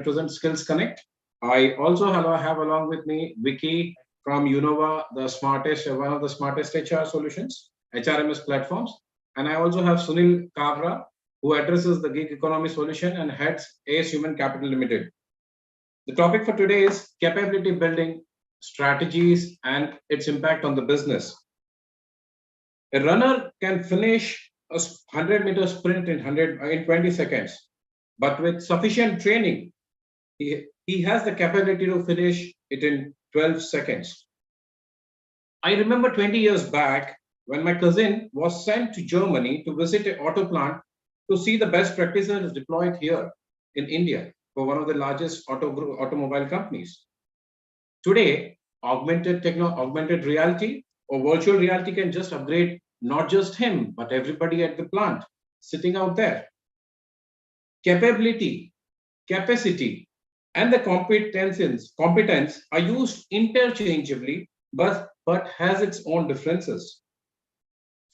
represent Skills Connect. I also have along with me Vicky from Unova, one of the smartest HR solutions, HRMS platforms. And I also have Sunil Kavra, who addresses the gig economy solution and heads ACE Human Capital Limited. The topic for today is capability building strategies and its impact on the business. A runner can finish a 100-meter sprint in 20 seconds, but with sufficient training, he has the capability to finish it in 12 seconds. I remember 20 years back when my cousin was sent to Germany to visit an auto plant to see the best practices deployed here in India for one of the largest automobile companies. Today, augmented reality or virtual reality can just upgrade not just him, but everybody at the plant sitting out there. Capability, capacity, and the competence are used interchangeably, but has its own differences.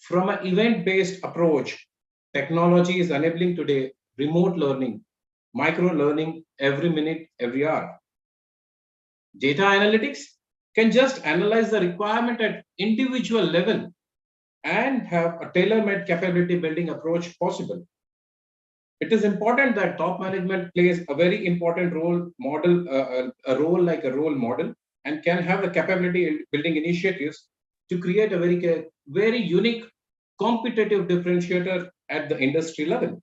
From an event-based approach, technology is enabling today remote learning, micro learning every minute, every hour. Data analytics can just analyze the requirement at individual level and have a tailor-made capability building approach possible. It is important that top management plays a very important role a role like a role model, and can have the capability building initiatives to create a very unique competitive differentiator at the industry level.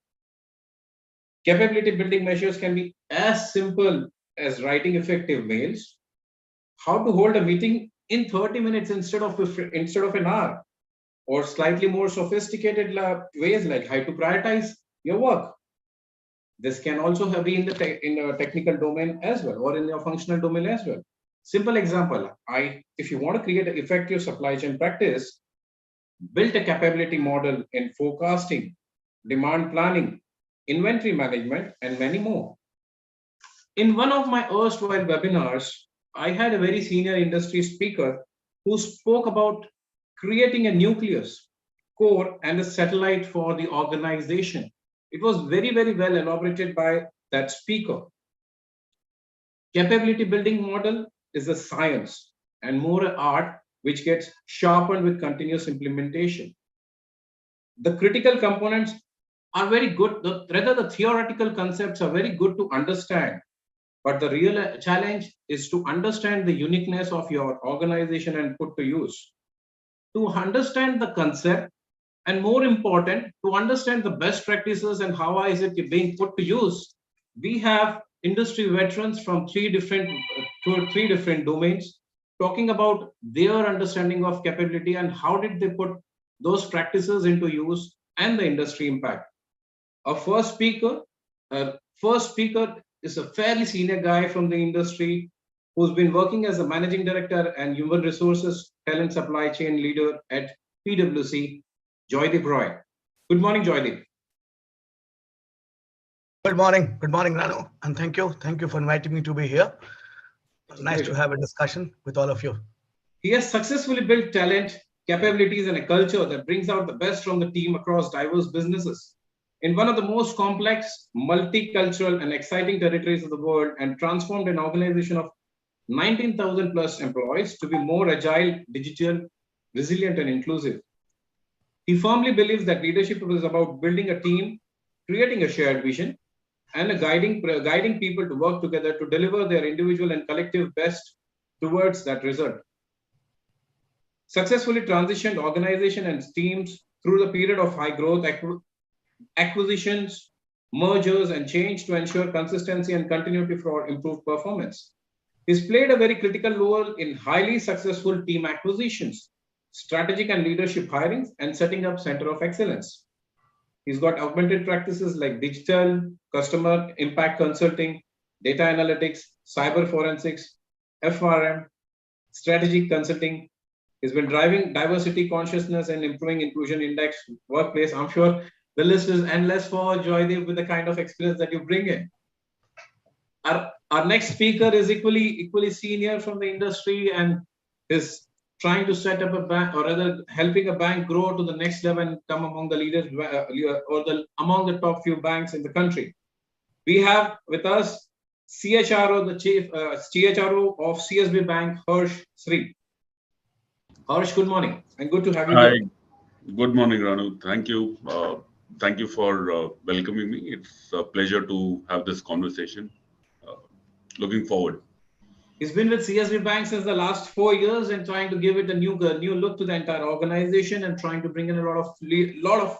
Capability building measures can be as simple as writing effective mails, how to hold a meeting in 30 minutes instead of an hour, or slightly more sophisticated ways like how to prioritize your work. This can also be in the technical domain as well, or in your functional domain as well. Simple example, if you want to create an effective supply chain practice, build a capability model in forecasting, demand planning, inventory management, and many more. In one of my erstwhile webinars, I had a very senior industry speaker who spoke about creating a nucleus, core, and a satellite for the organization. It was very, very well elaborated by that speaker. Capability building model is a science and more an art which gets sharpened with continuous implementation. The critical components are very good, the theoretical concepts are very good to understand, but the real challenge is to understand the uniqueness of your organization and put to use. To understand the concept, and more important, to understand the best practices and how is it being put to use, we have industry veterans from three different domains talking about their understanding of capability and how did they put those practices into use and the industry impact. Our first speaker is a fairly senior guy from the industry who's been working as a managing director and human resources talent supply chain leader at PwC, Joydeep Roy. Good morning, Joydeep. Good morning, Ranu, and thank you for inviting me to be here. Nice to have a discussion with all of you. He has successfully built talent, capabilities, and a culture that brings out the best from the team across diverse businesses in one of the most complex, multicultural, and exciting territories of the world, and transformed an organization of 19,000 plus employees to be more agile, digital, resilient, and inclusive. He firmly believes that leadership is about building a team, creating a shared vision, and guiding people to work together to deliver their individual and collective best towards that result. Successfully transitioned organization and teams through the period of high growth, acquisitions, mergers, and change to ensure consistency and continuity for improved performance. He's played a very critical role in highly successful team acquisitions, strategic and leadership hirings, and setting up center of excellence. He's got augmented practices like digital, customer impact consulting, data analytics, cyber forensics, FRM, strategic consulting. He's been driving diversity consciousness and improving inclusion index workplace. I'm sure the list is endless for Joydeep with the kind of experience that you bring in. Our next speaker is equally senior from the industry and is trying to set up a bank, or rather helping a bank grow to the next level and come among the leaders among the top few banks in the country. We have with us CHRO, the Chief CHRO of CSB Bank, Harsh Sri. Harsh, good morning and good to have you Hi, here. good morning, Ranu. Thank you. Thank you for welcoming me. It's a pleasure to have this conversation. Uh, Looking forward. He's been with CSB Bank since the last 4 years and trying to give it a new look to the entire organization and trying to bring in a lot of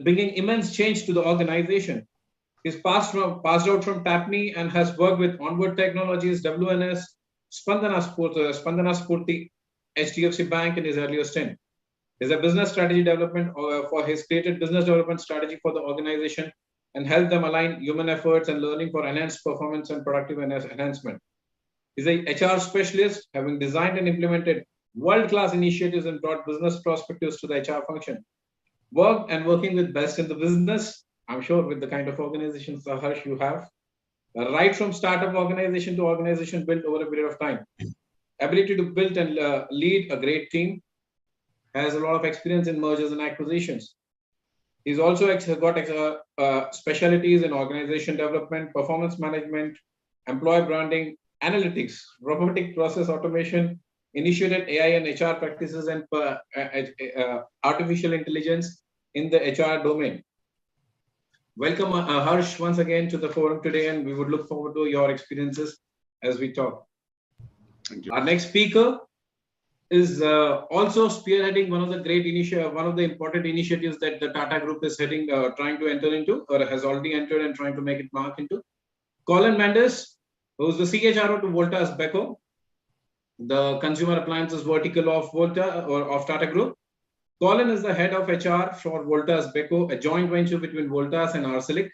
bringing immense change to the organization. He's passed out from Tapney and has worked with Onward Technologies, WNS, Spandana Spurti, HDFC Bank in his earlier stint. He's a business strategy development for his created business development strategy for the organization and help them align human efforts and learning for enhanced performance and productive enhancement. He's a HR specialist, having designed and implemented world-class initiatives and brought business perspectives to the HR function. Working with best in the business, I'm sure with the kind of organizations, Harsh, you have, right from startup organization to organization built over a period of time. Ability to build and lead a great team, has a lot of experience in mergers and acquisitions. He's also got specialties in organization development, performance management, employee branding, analytics, robotic process automation, initiated AI and HR practices, and artificial intelligence in the HR domain. Welcome, Harsh, once again to the forum today, and we would look forward to your experiences as we talk. Thank you. Our next speaker is also spearheading one of the important initiatives that the Tata Group is trying to enter into, or has already entered and trying to make it mark into. Colin Mendes, who's the CHRO to Voltas Beko, the consumer appliances vertical of Tata Group. Colin is the head of HR for Voltas Beko, a joint venture between Voltas and Arcelic.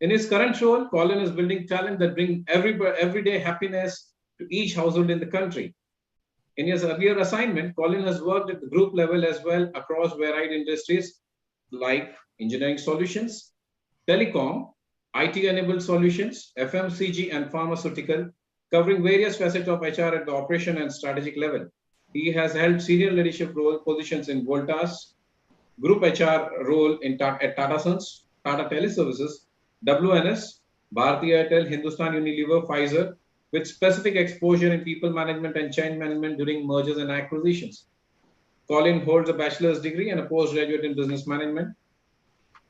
In his current role, Colin is building talent that bring everyday happiness to each household in the country. In his earlier assignment, Colin has worked at the group level as well across varied industries like engineering solutions, telecom, IT-enabled solutions, FMCG, and pharmaceutical, covering various facets of HR at the operation and strategic level. He has held senior leadership role positions in Voltas, Group HR role at Tata Sons, Tata Teleservices, WNS, Bharti Airtel, Hindustan Unilever, Pfizer, with specific exposure in people management and change management during mergers and acquisitions. Colin holds a bachelor's degree and a postgraduate in business management.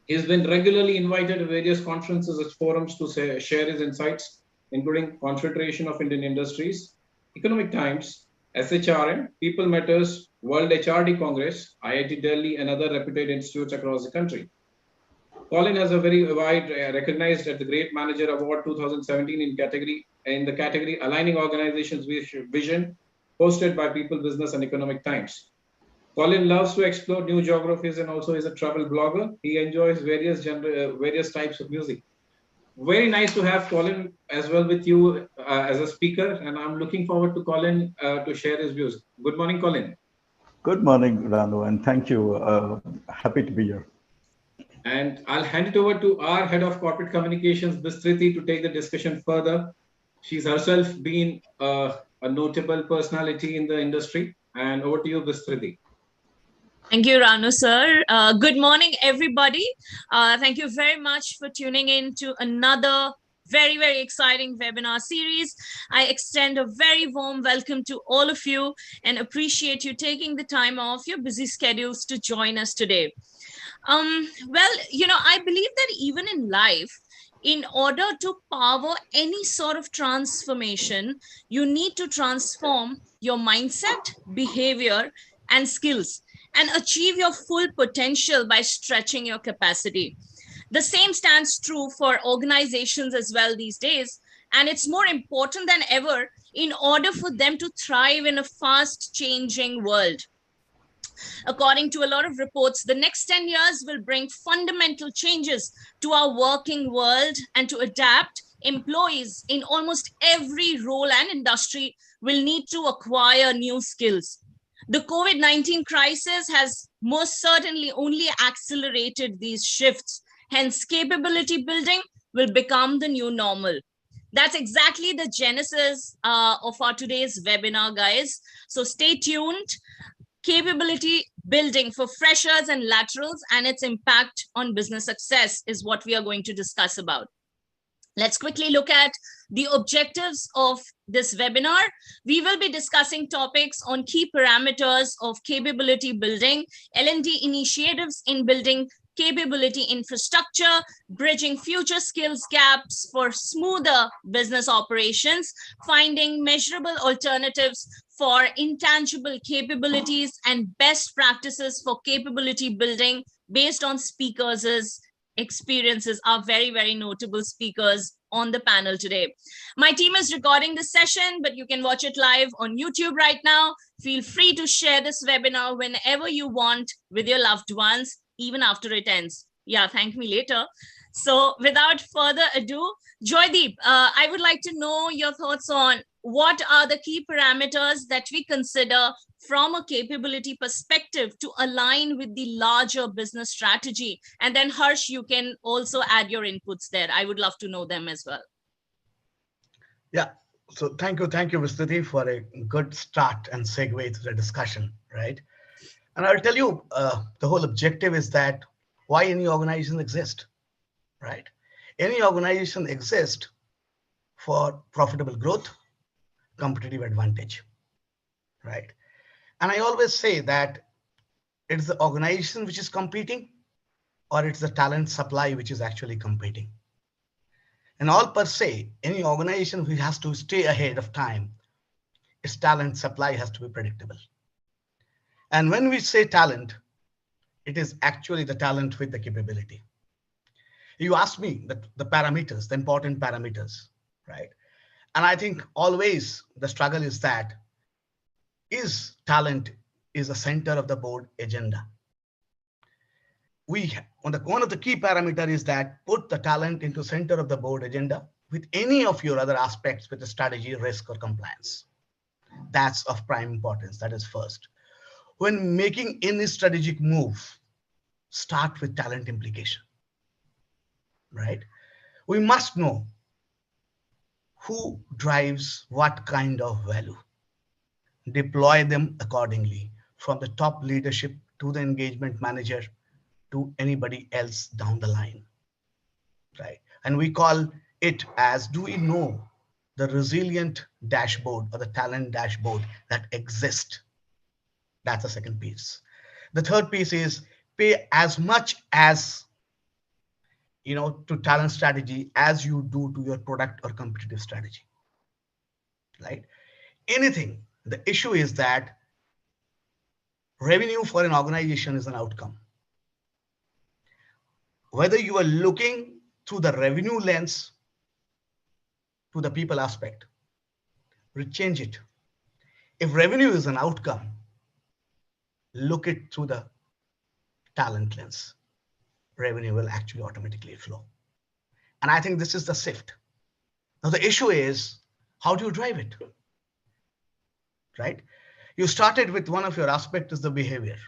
He's been regularly invited to various conferences and forums to share his insights, including Confederation of Indian Industries, Economic Times, SHRM, People Matters, World HRD Congress, IIT Delhi, and other reputed institutes across the country. Colin has a very wide recognized at the Great Manager Award 2017 in the category Aligning Organizations Vision, hosted by People, Business, and Economic Times. Colin loves to explore new geographies and also is a travel blogger. He enjoys various types of music. Very nice to have Colin as well with you as a speaker, and I'm looking forward to Colin to share his views. Good morning, Colin. Good morning, Ranu, and thank you. Happy to be here. And I'll hand it over to our head of corporate communications, Bistriti, to take the discussion further. She's herself been a notable personality in the industry. And over to you, Bistriti. Thank you, Ranu, sir. Good morning, everybody. Thank you very much for tuning in to another very, very exciting webinar series. I extend a very warm welcome to all of you and appreciate you taking the time off your busy schedules to join us today. Well, I believe that even in life, in order to power any sort of transformation, you need to transform your mindset, behavior, and skills, and achieve your full potential by stretching your capacity. The same stands true for organizations as well these days, and it's more important than ever in order for them to thrive in a fast changing world. According to a lot of reports, the next 10 years will bring fundamental changes to our working world, and to adapt, employees in almost every role and industry will need to acquire new skills. The COVID-19 crisis has most certainly only accelerated these shifts. Hence, capability building will become the new normal. That's exactly the genesis of our today's webinar, guys. So stay tuned. Capability building for freshers and laterals and its impact on business success is what we are going to discuss about. Let's quickly look at the objectives of this webinar. We will be discussing topics on key parameters of capability building, L&D initiatives in building capability infrastructure, bridging future skills gaps for smoother business operations, finding measurable alternatives for intangible capabilities, and best practices for capability building based on speakers' experiences, are very, very notable speakers on the panel today. My team is recording this session, but you can watch it live on YouTube right now. Feel free to share this webinar whenever you want with your loved ones, even after it ends. Yeah, thank me later. So without further ado, Joydeep, I would like to know your thoughts on what are the key parameters that we consider from a capability perspective to align with the larger business strategy. And then Harsh, you can also add your inputs there. I would love to know them as well. Yeah, so thank you, Vistuti, for a good start and segue to the discussion, right? And I'll tell you, the whole objective is that why any organization exist, right? Any organization exists for profitable growth, competitive advantage, right? And I always say that it's the organization which is competing, or it's the talent supply which is actually competing. And all per se, any organization which has to stay ahead of time, its talent supply has to be predictable. And when we say talent, it is actually the talent with the capability. You asked me the parameters, the important parameters, right? And I think always the struggle is that talent is the center of the board agenda. One of the key parameters is that put the talent into center of the board agenda with any of your other aspects with the strategy, risk, or compliance. That's of prime importance. That is first. When making any strategic move, start with talent implication, right? We must know who drives what kind of value. Deploy them accordingly, from the top leadership to the engagement manager to anybody else down the line, right? And we call it as, do we know the resilient dashboard or the talent dashboard that exists? That's the second piece. The third piece is pay as much as, to talent strategy as you do to your product or competitive strategy, right? Anything. The issue is that revenue for an organization is an outcome. Whether you are looking through the revenue lens to the people aspect, change it. If revenue is an outcome, look it through the talent lens. Revenue will actually automatically flow. And I think this is the shift. Now the issue is, how do you drive it? Right? You started with one of your aspects is the behavior.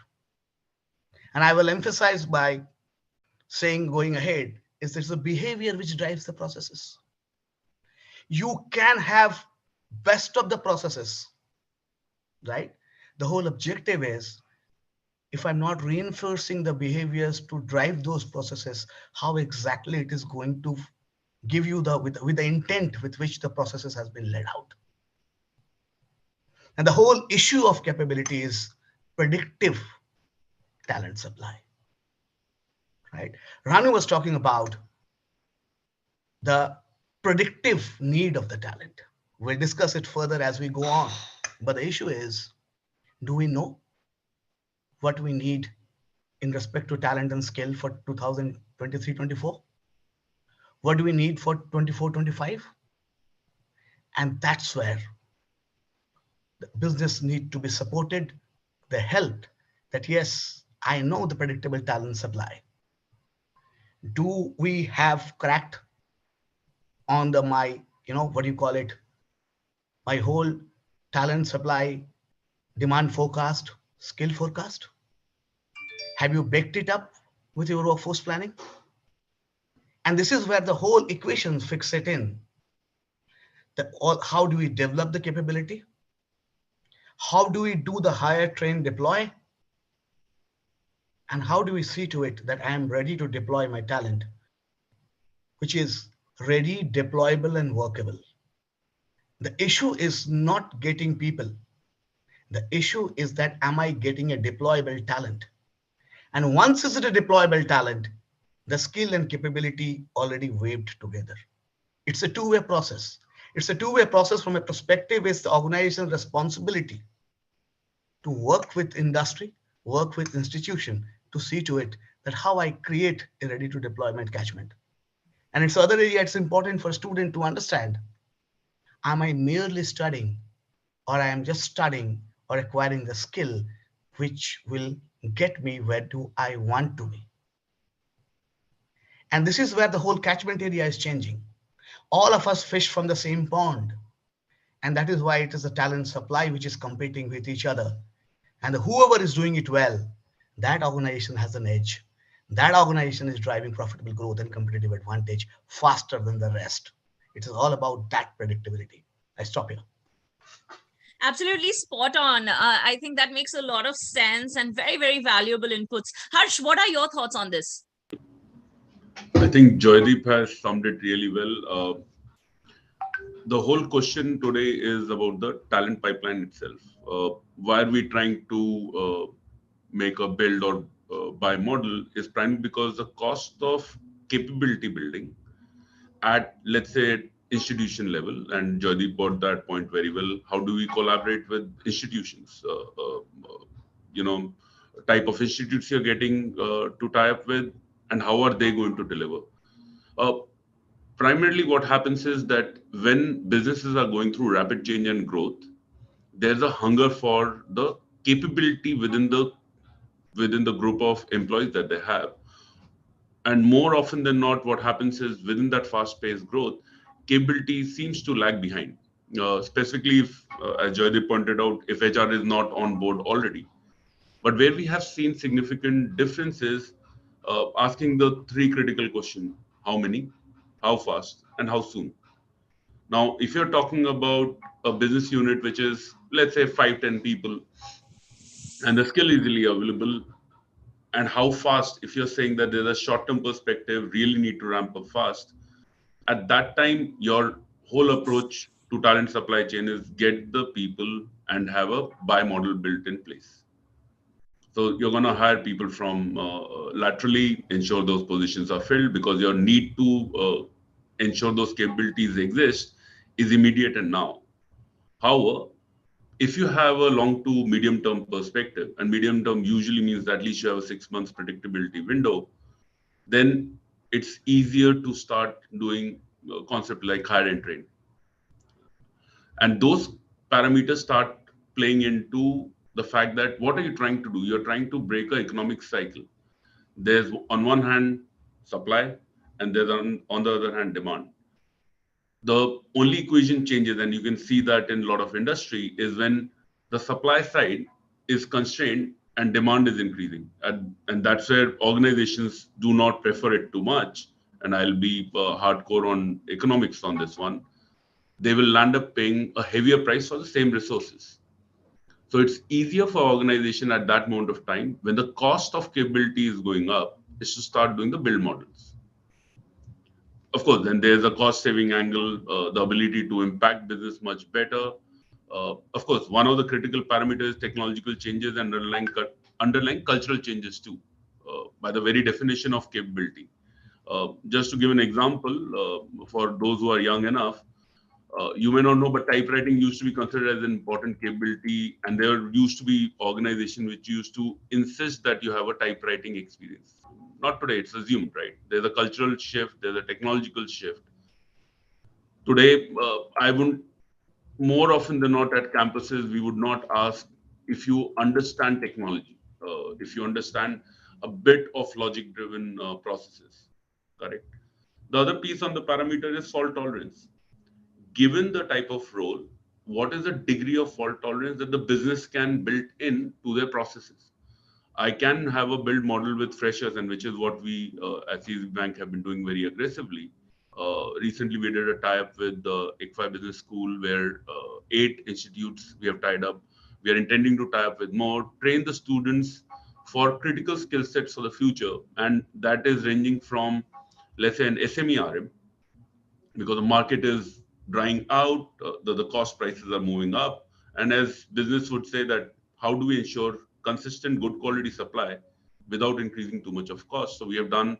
And I will emphasize by saying going ahead is there's a behavior which drives the processes. You can have best of the processes, right? The whole objective is, if I'm not reinforcing the behaviors to drive those processes, how exactly it is going to give you with the intent with which the processes has been laid out. And the whole issue of capability is predictive talent supply, right? Ranu was talking about the predictive need of the talent. We'll discuss it further as we go on. But the issue is, do we know what we need in respect to talent and skill for 2023-24? What do we need for 24-25? And that's where the business need to be supported, the help that, yes, I know the predictable talent supply. Do we have cracked on my whole talent supply, demand forecast, skill forecast? Have you baked it up with your workforce planning? And this is where the whole equations fix it in. How do we develop the capability? How do we do the hire, train, deploy? And how do we see to it that I am ready to deploy my talent, which is ready, deployable, and workable. The issue is not getting people. The issue is that am I getting a deployable talent? And once is it a deployable talent, the skill and capability already waved together. It's a two-way process. It's a two-way process from a perspective is the organization's responsibility to work with industry, work with institution to see to it that how I create a ready to deployment catchment. And it's other area it's important for a student to understand, am I merely studying or I am just studying or acquiring the skill which will get me where do I want to be. And this is where the whole catchment area is changing. All of us fish from the same pond. And that is why it is the talent supply which is competing with each other. And whoever is doing it well, that organization has an edge. That organization is driving profitable growth and competitive advantage faster than the rest. It is all about that predictability. I stop here. Absolutely spot on. I think that makes a lot of sense and very, very valuable inputs. Harsh, what are your thoughts on this? I think Joydeep has summed it really well. The whole question today is about the talent pipeline itself. Why are we trying to make a build or buy model is primarily because the cost of capability building at, let's say, institution level, and Joydeep brought that point very well. How do we collaborate with institutions? You know, type of institutes you're getting to tie up with, and how are they going to deliver? Uh, Primarily, what happens is that when businesses are going through rapid change and growth, there's a hunger for the capability within the group of employees that they have. And more often than not, what happens is within that fast-paced growth, capability seems to lag behind. Specifically, if, as Joydeep pointed out, if HR is not on board already. But where we have seen significant differences, asking the three critical questions: how many, how fast, and how soon. Now, if you're talking about a business unit which is, let's say, 5, 10 people, and the skill is easily available, and how fast, if you're saying that there's a short-term perspective, really need to ramp up fast, at that time, your whole approach to talent supply chain is get the people and have a buy model built in place. So you're going to hire people from laterally, ensure those positions are filled because your need to ensure those capabilities exist is immediate and now. However, if you have a long to medium term perspective, and medium term usually means that at least you have a 6 months predictability window, then it's easier to start doing concept like hire and train. And those parameters start playing into the fact that what are you trying to do? You're trying to break an economic cycle. There's on one hand supply, and there's on the other hand demand. The only equation changes, and you can see that in a lot of industry, is when the supply side is constrained and demand is increasing. And that's where organizations do not prefer it too much. And I'll be hardcore on economics on this one. They will land up paying a heavier price for the same resources. So it's easier for organization at that moment of time when the cost of capability is going up is to start doing the build models. Of course, then there's a cost saving angle, the ability to impact business much better. Of course, one of the critical parameters is technological changes and underlying cultural changes too, by the very definition of capability. Just to give an example, for those who are young enough, you may not know, but typewriting used to be considered as an important capability, and there used to be organizations which used to insist that you have a typewriting experience. Not today, it's assumed, right? There's a cultural shift, there's a technological shift. Today, I wouldn't, more often than not at campuses, we would not ask if you understand technology, if you understand a bit of logic-driven processes, correct? The other piece on the parameter is fault tolerance. Given the type of role, what is the degree of fault tolerance that the business can build in to their processes? I can have a build model with freshers, and which is what we at CZ Bank have been doing very aggressively. Recently, we did a tie-up with the ICFI Business School, where 8 institutes we have tied up. We are intending to tie up with more, train the students for critical skill sets for the future, and that is ranging from, let's say, an SME RM because the market is drying out, the cost prices are moving up. And as business would say that, how do we ensure consistent good quality supply without increasing too much of cost? So we have done,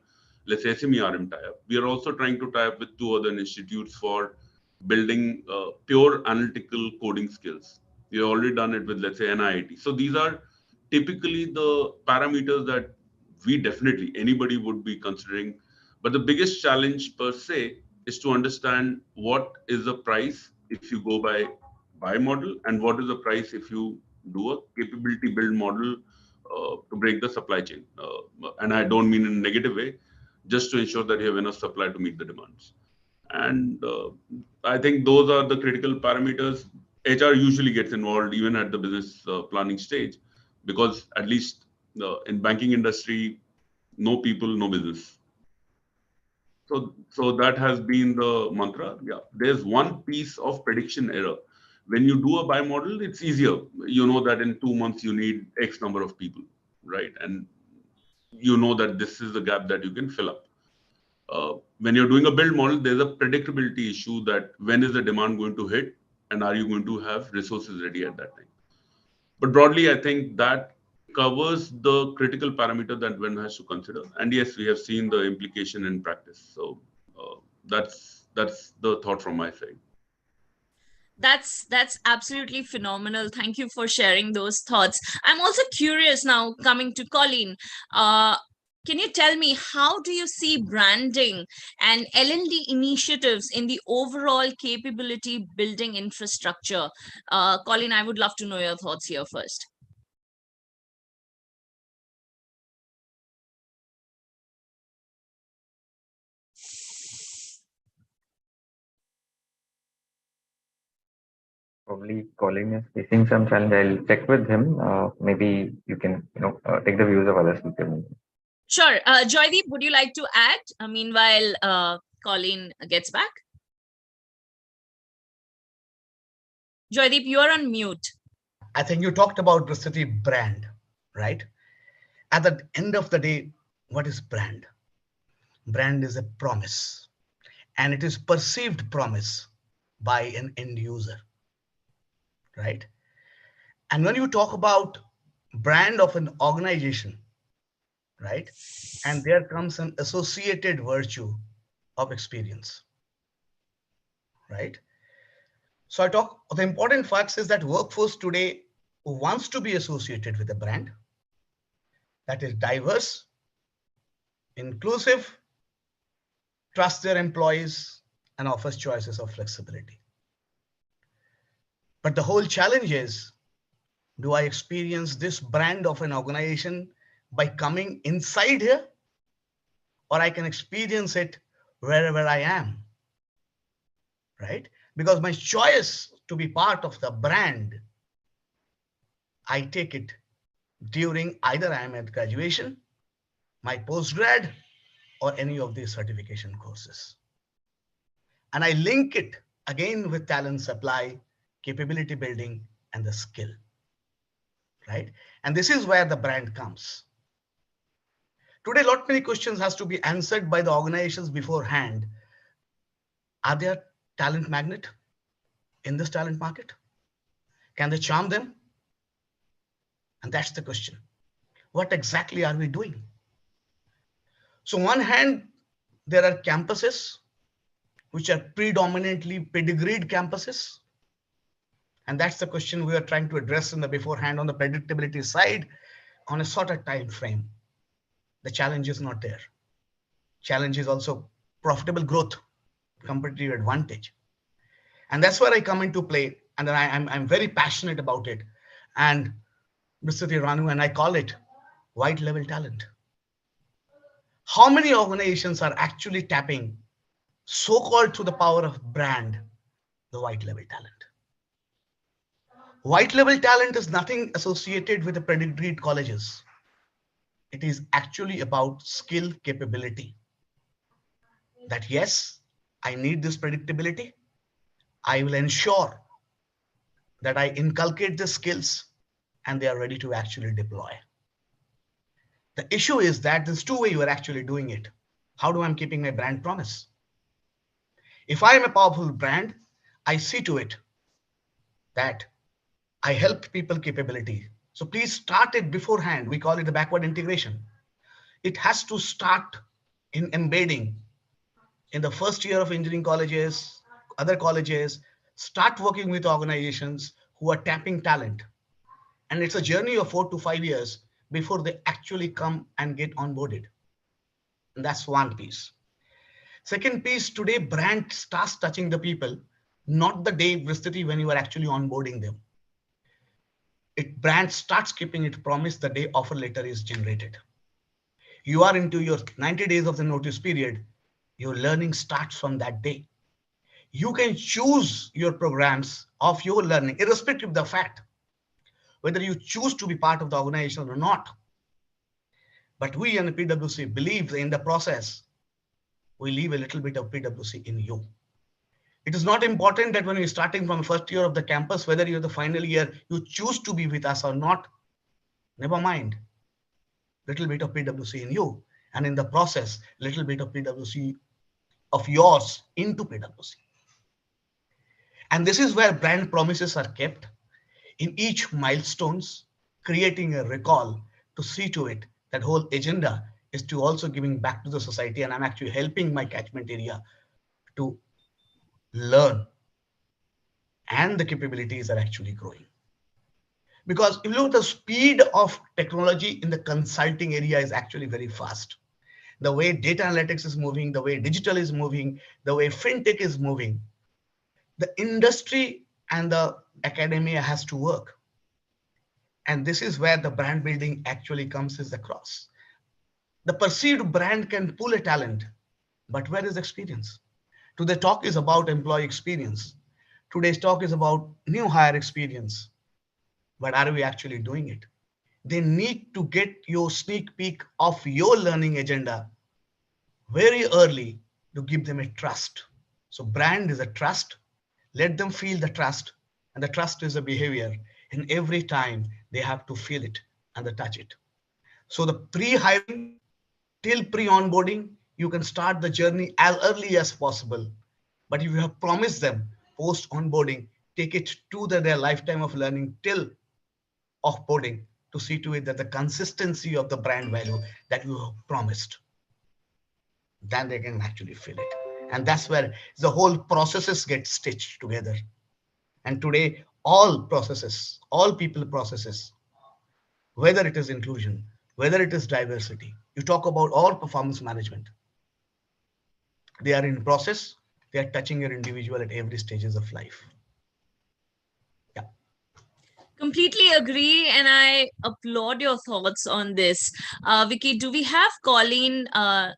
let's say, SME-RM tie-up. We are also trying to tie up with 2 other institutes for building pure analytical coding skills. We have already done it with, let's say, NIIT. So these are typically the parameters that we definitely, anybody would be considering. But the biggest challenge per se is to understand what is the price if you go by model, and what is the price if you do a capability build model to break the supply chain. And I don't mean in a negative way, just to ensure that you have enough supply to meet the demands. And I think those are the critical parameters. HR usually gets involved even at the business planning stage, because at least in banking industry, no people, no business. So that has been the mantra. Yeah, there's one piece of prediction error. When you do a buy model, it's easier. You know that in 2 months you need X number of people, right? And you know that this is the gap that you can fill up. When you're doing a build model, there's a predictability issue that when is the demand going to hit, and are you going to have resources ready at that time? But broadly, I think that covers the critical parameter that one has to consider. And yes, we have seen the implication in practice. So that's the thought from my side. That's absolutely phenomenal. Thank you for sharing those thoughts. I'm also curious now, coming to Colleen. Can you tell me, how do you see branding and L&D initiatives in the overall capability building infrastructure? Colleen, I would love to know your thoughts here first. Probably Colin is facing some challenge. I'll check with him. Maybe you can, take the views of others. Sure. Joydeep, would you like to add? Meanwhile, Colleen gets back. Joydeep, you are on mute. I think you talked about the city brand, right? At the end of the day, what is brand? Brand is a promise, and it is perceived promise by an end user, right? And when you talk about brand of an organization, right? And there comes an associated virtue of experience, right? So the important facts is that workforce today wants to be associated with a brand that is diverse, inclusive, trusts their employees, and offers choices of flexibility. But the whole challenge is, do I experience this brand of an organization by coming inside here, or I can experience it wherever I am, right? Because my choice to be part of the brand, I take it during either I am at graduation, my postgrad, or any of these certification courses. And I link it again with talent supply, capability building, and the skill, right? And this is where the brand comes. Today, lot many questions has to be answered by the organizations beforehand. Are there talent magnet in this talent market? Can they charm them? And that's the question. What exactly are we doing? So on one hand, there are campuses which are predominantly pedigreed campuses. And that's the question we are trying to address in the beforehand on the predictability side on a shorter time frame. The challenge is not there. Challenge is also profitable growth, competitive advantage. And that's where I come into play. And then I'm very passionate about it. And Mr. Ranu and I call it white level talent. How many organizations are actually tapping so-called through the power of brand, the white level talent? White level talent is nothing associated with the pedigreed colleges. It is actually about skill capability. That yes, I need this predictability. I will ensure that I inculcate the skills and they are ready to actually deploy. The issue is that there's two ways you are actually doing it. How do I keeping my brand promise? If I am a powerful brand, I see to it that I help people capability. So please start it beforehand. We call it the backward integration. It has to start in embedding in the first year of engineering colleges, other colleges, start working with organizations who are tapping talent. And it's a journey of 4 to 5 years before they actually come and get onboarded. And that's one piece. Second piece, today brand starts touching the people, not the day Vistiti when you are actually onboarding them. Brand starts keeping its promise the day offer letter is generated. You are into your 90 days of the notice period. Your learning starts from that day. You can choose your programs of your learning, irrespective of the fact whether you choose to be part of the organization or not. But we in the PwC believe in the process, we leave a little bit of PwC in you. It is not important that when you're starting from the first year of the campus, whether you're the final year, you choose to be with us or not. Never mind. Little bit of PwC in you. And in the process, little bit of PwC of yours into PwC. And this is where brand promises are kept in each milestones, creating a recall to see to it that whole agenda is to also giving back to the society. And I'm actually helping my catchment area to learn, and the capabilities are actually growing. Because if you look at the speed of technology in the consulting area is actually very fast. The way data analytics is moving, the way digital is moving, the way fintech is moving, the industry and the academia has to work. And this is where the brand building actually comes is across. The perceived brand can pull a talent, but where is experience? Today's talk is about employee experience. Today's talk is about new hire experience. But are we actually doing it? They need to get your sneak peek of your learning agenda very early to give them a trust. So brand is a trust. Let them feel the trust, and the trust is a behavior. And every time they have to feel it and they touch it. So the pre-hiring till pre-onboarding, you can start the journey as early as possible. But if you have promised them post-onboarding, take it to their lifetime of learning till offboarding to see to it that the consistency of the brand value that you have promised, then they can actually feel it. And that's where the whole processes get stitched together. And today, all processes, all people processes, whether it is inclusion, whether it is diversity, you talk about all performance management, they are in process, they are touching your individual at every stages of life. Yeah. Completely agree, and I applaud your thoughts on this. Vicky, do we have Colleen Yeah,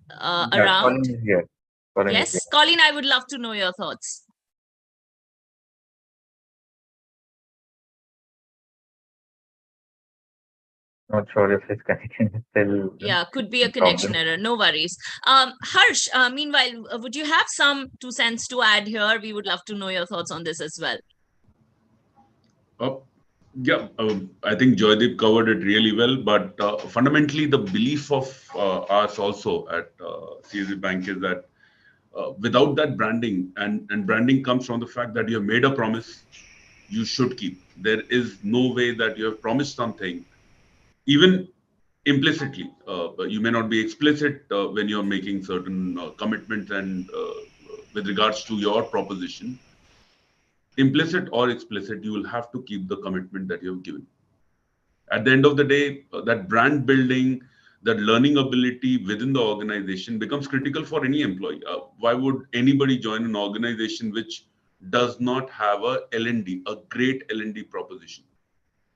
around? Colin is here. Colin is here. Yes, Colleen, I would love to know your thoughts. Not sure if his connection is still Yeah, could be a in connection problem. error. No worries. Harsh, meanwhile, would you have some 2 cents to add here? We would love to know your thoughts on this as well. Yeah, I think Joydeep covered it really well. But fundamentally, the belief of us also at CSB Bank is that without that branding, and branding comes from the fact that you have made a promise, you should keep. There is no way that you have promised something, even implicitly. You may not be explicit when you're making certain commitments and with regards to your proposition. Implicit or explicit, you will have to keep the commitment that you have given. At the end of the day, that brand building, that learning ability within the organization becomes critical for any employee. Why would anybody join an organization which does not have a L&D, a great L&D proposition?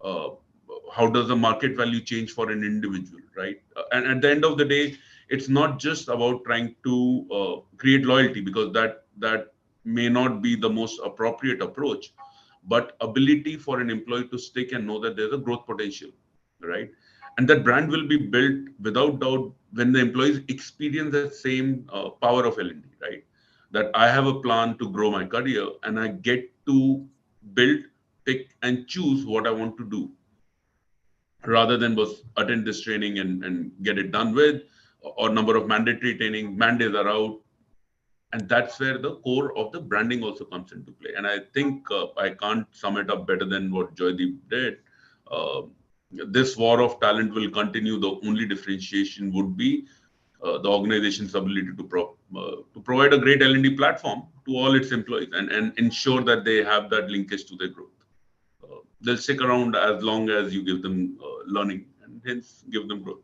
How does the market value change for an individual, right? And at the end of the day, it's not just about trying to create loyalty, because that may not be the most appropriate approach, but ability for an employee to stick and know that there's a growth potential, right? And that brand will be built without doubt when the employees experience that same power of L&D, right? That I have a plan to grow my career and I get to build, pick, and choose what I want to do, rather than was attend this training and get it done with, or number of mandatory training, mandates are out. And that's where the core of the branding also comes into play. And I think I can't sum it up better than what Joydeep did. Uh, this war of talent will continue. The only differentiation would be the organization's ability to provide a great L&D platform to all its employees and ensure that they have that linkage to their growth. They'll stick around as long as you give them learning and hence give them growth.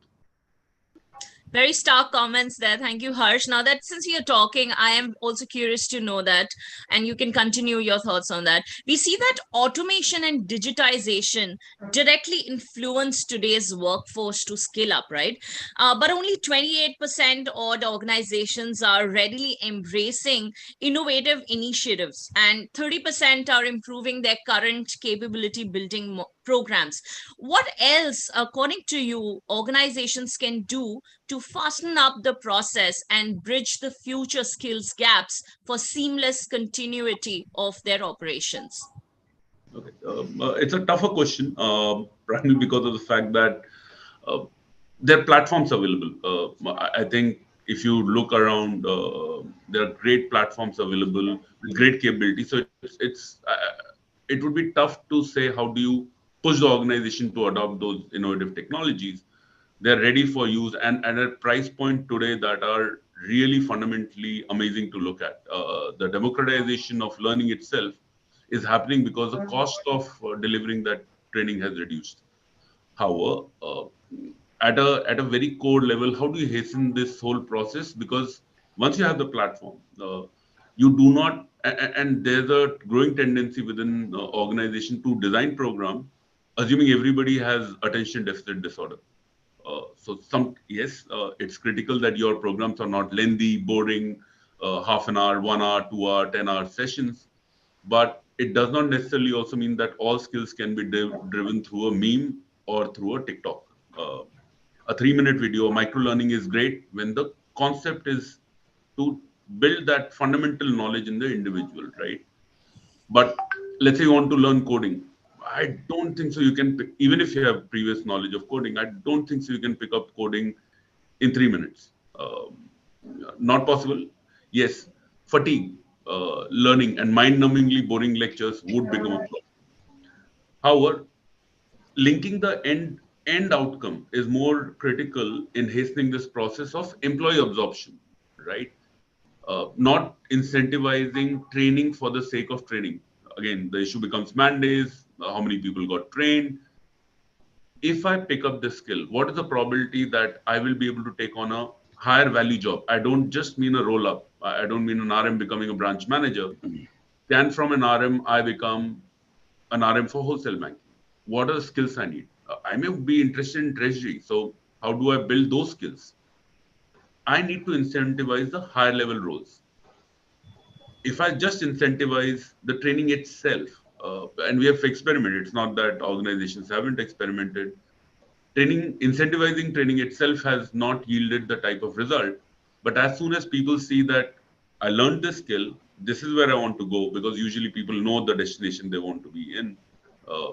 Very stark comments there. Thank you, Harsh. Now that since you're talking, I am also curious to know that, and you can continue your thoughts on that. We see that automation and digitization directly influence today's workforce to scale up, right? But only 28% odd organizations are readily embracing innovative initiatives, and 30% are improving their current capability building programs. What else, according to you, organizations can do to fasten up the process and bridge the future skills gaps for seamless continuity of their operations? Okay. It's a tougher question, primarily because of the fact that uh, there are platforms available. I think if you look around, there are great platforms available with great capability. So it would be tough to say how do you push the organization to adopt those innovative technologies. They're ready for use and at a price point today that are really fundamentally amazing to look at. The democratization of learning itself is happening because the cost of delivering that training has reduced. However, at a very core level, how do you hasten this whole process? Because once you have the platform, you do not, and there's a growing tendency within the organization to design program, assuming everybody has attention deficit disorder. So yes, it's critical that your programs are not lengthy, boring, half an hour, 1 hour, 2 hour, 10-hour sessions. But it does not necessarily also mean that all skills can be driven through a meme or through a TikTok. Uh, a 3-minute video, micro learning is great when the concept is to build that fundamental knowledge in the individual, right? But let's say you want to learn coding. I don't think so. You can pick, even if you have previous knowledge of coding, I don't think so you can pick up coding in 3 minutes. Not possible. Yes, fatigue, learning, and mind-numbingly boring lectures would become a problem. However, linking the end outcome is more critical in hastening this process of employee absorption, right? Not incentivizing training for the sake of training. Again, the issue becomes man days, how many people got trained. If I pick up this skill, what is the probability that I will be able to take on a higher value job? I don't just mean a roll up. I don't mean an RM becoming a branch manager. Can from an RM, I become an RM for wholesale banking? What are the skills I need? I may be interested in treasury. So how do I build those skills? I need to incentivize the higher level roles. If I just incentivize the training itself, and we have experimented, it's not that organizations haven't experimented. Incentivizing training itself has not yielded the type of result. But as soon as people see that I learned this skill, this is where I want to go, because usually people know the destination they want to be in. Uh,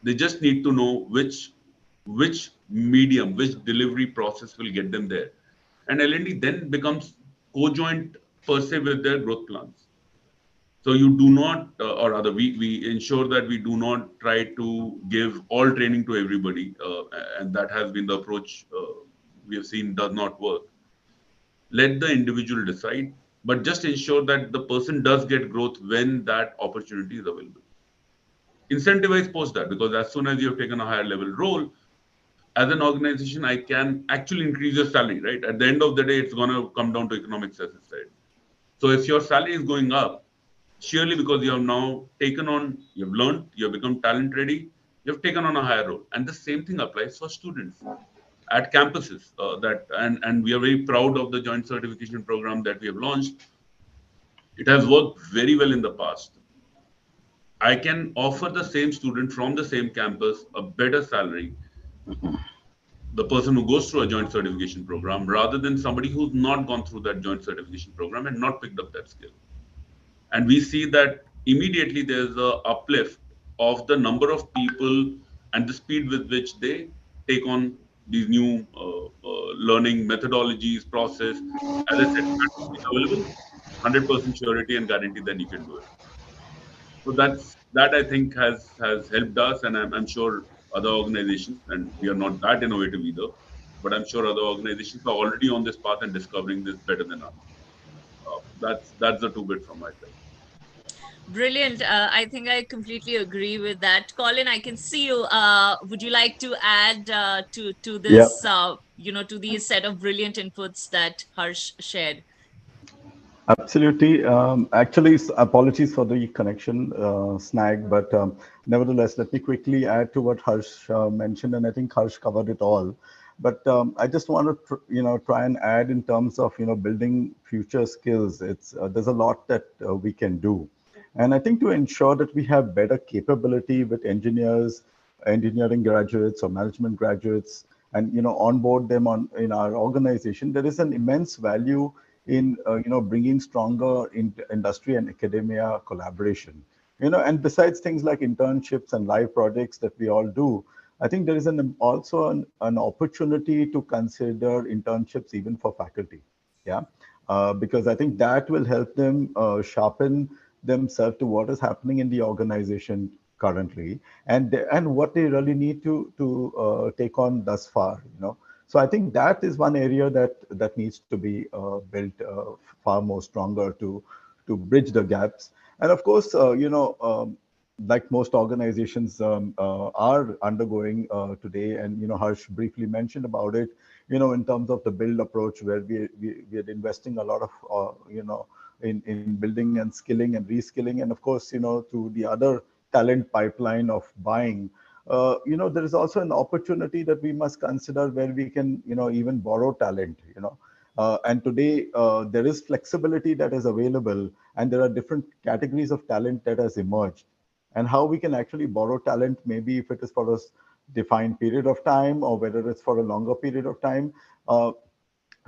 they just need to know which medium, which delivery process will get them there. And L&D then becomes co-joint per se with their growth plans. So you do not, or rather, we ensure that we do not try to give all training to everybody, and that has been the approach we have seen does not work. Let the individual decide, but just ensure that the person does get growth when that opportunity is available. Incentivize post that, because as soon as you have taken a higher level role, as an organization, I can actually increase your salary, right? At the end of the day, it's going to come down to economic success, right? So if your salary is going up, surely because you have now taken on, you have learned, you have become talent ready, you have taken on a higher role. And the same thing applies for students at campuses. And we are very proud of the joint certification program that we have launched. It has worked very well in the past. I can offer the same student from the same campus a better salary, the person who goes through a joint certification program, rather than somebody who's not gone through that joint certification program and not picked up that skill. And we see that immediately there's a uplift of the number of people and the speed with which they take on these new learning methodologies, process. As I said, that is available, 100% surety and guarantee, then you can do it. So that I think has helped us, and I'm sure other organizations, and we are not that innovative either, but I'm sure other organizations are already on this path and discovering this better than us. That's the two bit from my side. Brilliant. I think I completely agree with that. Colin, I can see you. Would you like to add to Yeah, this, to these set of brilliant inputs that Harsh shared? absolutely. Actually, apologies for the connection snag, but nevertheless, let me quickly add to what Harsh mentioned, and I think Harsh covered it all. But I just want to, try and add in terms of, building future skills. It's there's a lot that we can do, and I think to ensure that we have better capability with engineers, engineering graduates or management graduates, and onboard them on in our organization, there is an immense value in bringing stronger industry and academia collaboration. And besides things like internships and live projects that we all do, I think there is also an opportunity to consider internships even for faculty. Yeah, because I think that will help them sharpen themselves to what is happening in the organization currently, and what they really need to take on thus far. So I think that is one area that needs to be built far more stronger to bridge the gaps. And of course, like most organizations are undergoing today, and Harsh briefly mentioned about it. In terms of the build approach, where we are investing a lot of in building and skilling and reskilling, and of course, through the other talent pipeline of buying. There is also an opportunity that we must consider where we can, even borrow talent. And today there is flexibility that is available, and there are different categories of talent that has emerged, and how we can actually borrow talent, maybe if it is for a defined period of time or whether it's for a longer period of time.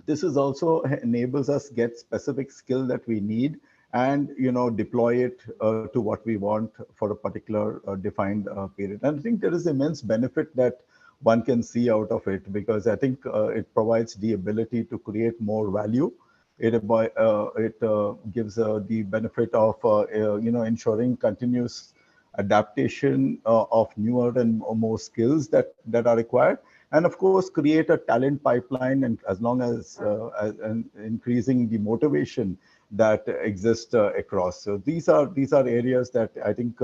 This is also enables us get specific skill that we need, and deploy it to what we want for a particular defined period. And I think there is immense benefit that one can see out of it, because I think it provides the ability to create more value. It gives the benefit of ensuring continuous adaptation of newer and more skills that are required, and of course create a talent pipeline, and as long as and increasing the motivation that exists across. So these are areas that I think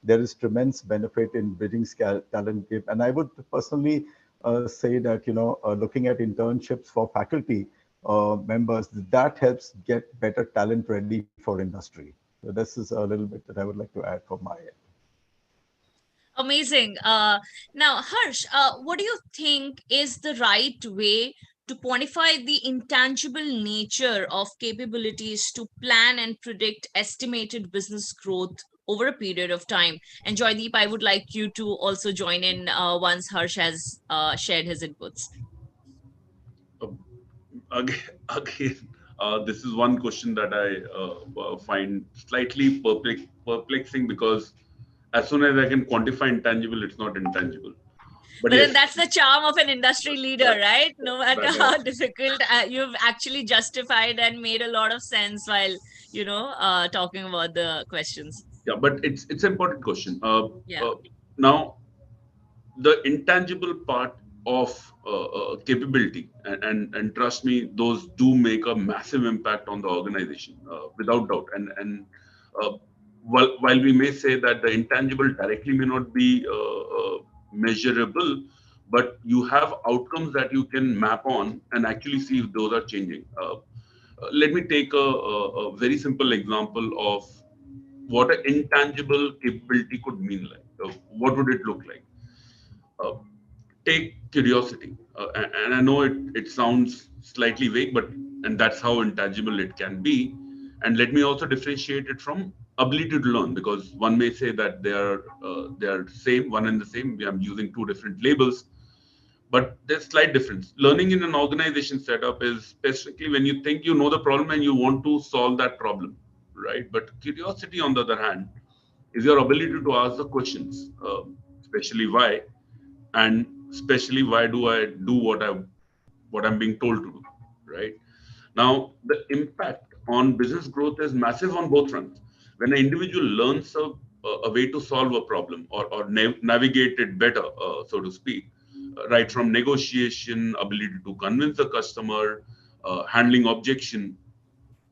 there is tremendous benefit in bridging talent gap. And I would personally say that looking at internships for faculty members, that helps get better talent ready for industry. So this is a little bit that I would like to add from my end. Amazing. Now, Harsh, what do you think is the right way to quantify the intangible nature of capabilities to plan and predict estimated business growth over a period of time? And Joydeep, I would like you to also join in once Harsh has shared his inputs. Uh, again, this is one question that I find slightly perplexing, because as soon as I can quantify intangible, it's not intangible. But But then yes, that's the charm of an industry leader, that, right? No matter that how is, difficult, you've actually justified and made a lot of sense while, talking about the questions. yeah, but it's an important question. Yeah. Now, the intangible part of capability, and trust me, those do make a massive impact on the organization, without doubt. And uh, while we may say that the intangible directly may not be measurable, but you have outcomes that you can map on and actually see if those are changing. Let me take a very simple example of what an intangible capability could mean like. What would it look like? Uh, Take curiosity, and I know it sounds slightly vague, but and that's how intangible it can be. And let me also differentiate it from ability to learn, because one may say that they are same, one and the same. I'm using two different labels, but there's slight difference. Learning in an organization setup is specifically when you think you know the problem and you want to solve that problem, right? But curiosity, on the other hand, is your ability to ask the questions, especially why, and especially why do I do what I'm being told to do, right? Now, the impact on business growth is massive on both fronts. When an individual learns a way to solve a problem or navigate it better, so to speak, right from negotiation, ability to convince the customer, handling objection,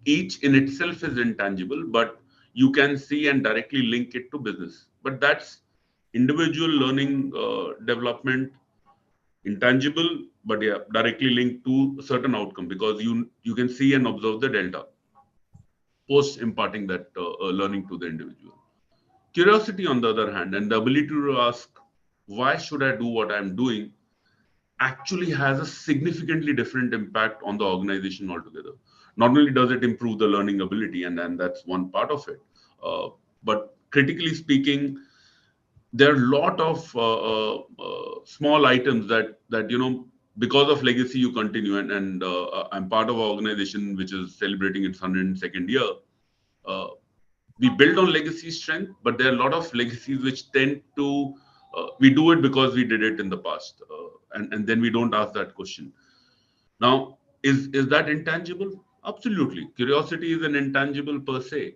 each in itself is intangible, but you can see and directly link it to business. But that's individual learning development, intangible, but yeah, directly linked to a certain outcome because you can see and observe the delta post imparting that learning to the individual. Curiosity, on the other hand, and the ability to ask, why should I do what I'm doing, actually has a significantly different impact on the organization altogether. Not only does it improve the learning ability, and that's one part of it, but critically speaking, there are a lot of small items that because of legacy you continue, and I'm part of an organization which is celebrating its 102nd year. Uh, we build on legacy strength, but there are a lot of legacies which tend to we do it because we did it in the past, and then we don't ask that question. Now, is that intangible? Absolutely. Curiosity is an intangible per se,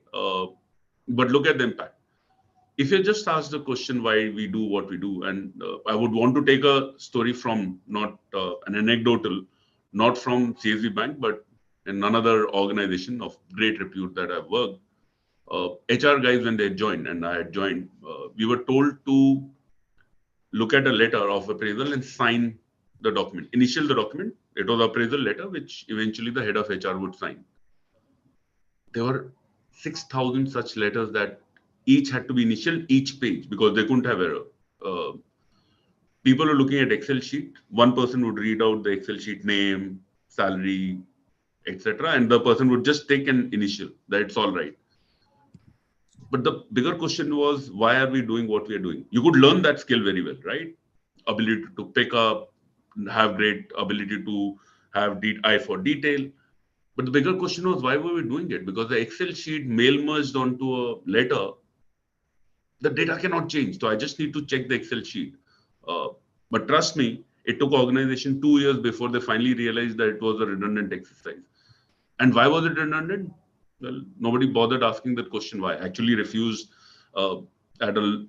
but look at the impact. If you just ask the question why we do what we do, and I would want to take a story from not an anecdotal, not from CSB Bank, but in another organization of great repute that I've worked. HR guys, when they joined, and I had joined, we were told to look at a letter of appraisal and sign the document. Initial the document, it was appraisal letter, which eventually the head of HR would sign. There were 6,000 such letters that each had to be initialed each page because they couldn't have error. Uh, People are looking at Excel sheet. One person would read out the Excel sheet name, salary, etc., and the person would just take an initial that it's all right. But the bigger question was, why are we doing what we are doing? You could learn that skill very well, right? Ability to pick up, have great ability to have eye for detail. But the bigger question was, why were we doing it? Because the Excel sheet mail merged onto a letter, the data cannot change. So I just need to check the Excel sheet. Uh, but trust me, it took organization 2 years before they finally realized that it was a redundant exercise. And why was it redundant? Well, nobody bothered asking that question why. I actually refused uh, at a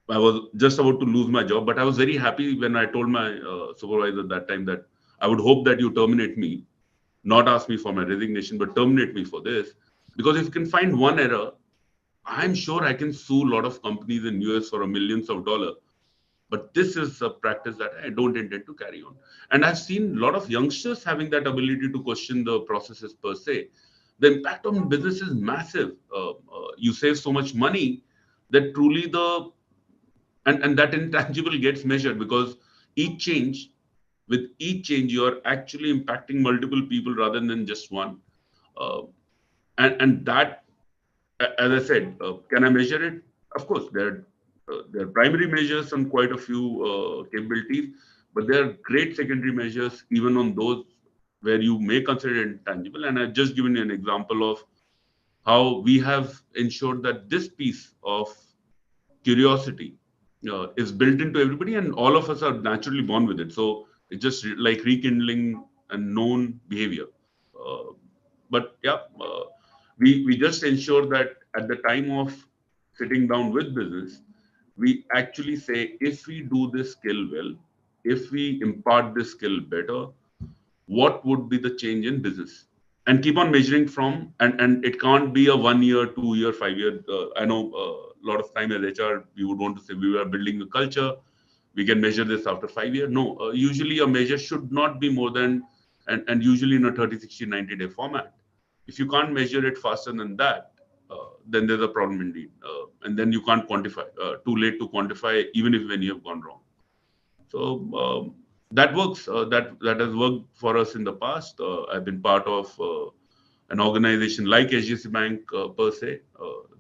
I was just about to lose my job, but I was very happy when I told my supervisor at that time that I would hope that you terminate me, not ask me for my resignation, but terminate me for this. Because if you can find one error, I'm sure I can sue a lot of companies in US for millions of dollars. But this is a practice that I don't intend to carry on. And I've seen a lot of youngsters having that ability to question the processes per se. The impact on business is massive. You save so much money that truly and that intangible gets measured because with each change, you are actually impacting multiple people rather than just one. Uh, and that, as I said, can I measure it? Of course, there are primary measures on quite a few capabilities, but there are great secondary measures even on those where you may consider it intangible. And I've just given you an example of how we have ensured that this piece of curiosity is built into everybody, and all of us are naturally born with it. So it's just like rekindling a known behavior. Uh, but yeah, we just ensure that at the time of sitting down with business, we actually say, if we do this skill well, if we impart this skill better, what would be the change in business? And keep on measuring from, and it can't be a 1 year, 2 year, 5 year. I know a lot of time as HR, we would want to say we are building a culture. We can measure this after 5 years. No, usually a measure should not be more than, and usually in a 30, 60, 90-day format. If you can't measure it faster than that, then there's a problem indeed. And then you can't quantify, too late to quantify, even if when you have gone wrong. So that works. That has worked for us in the past. I've been part of an organization like HDFC Bank per se.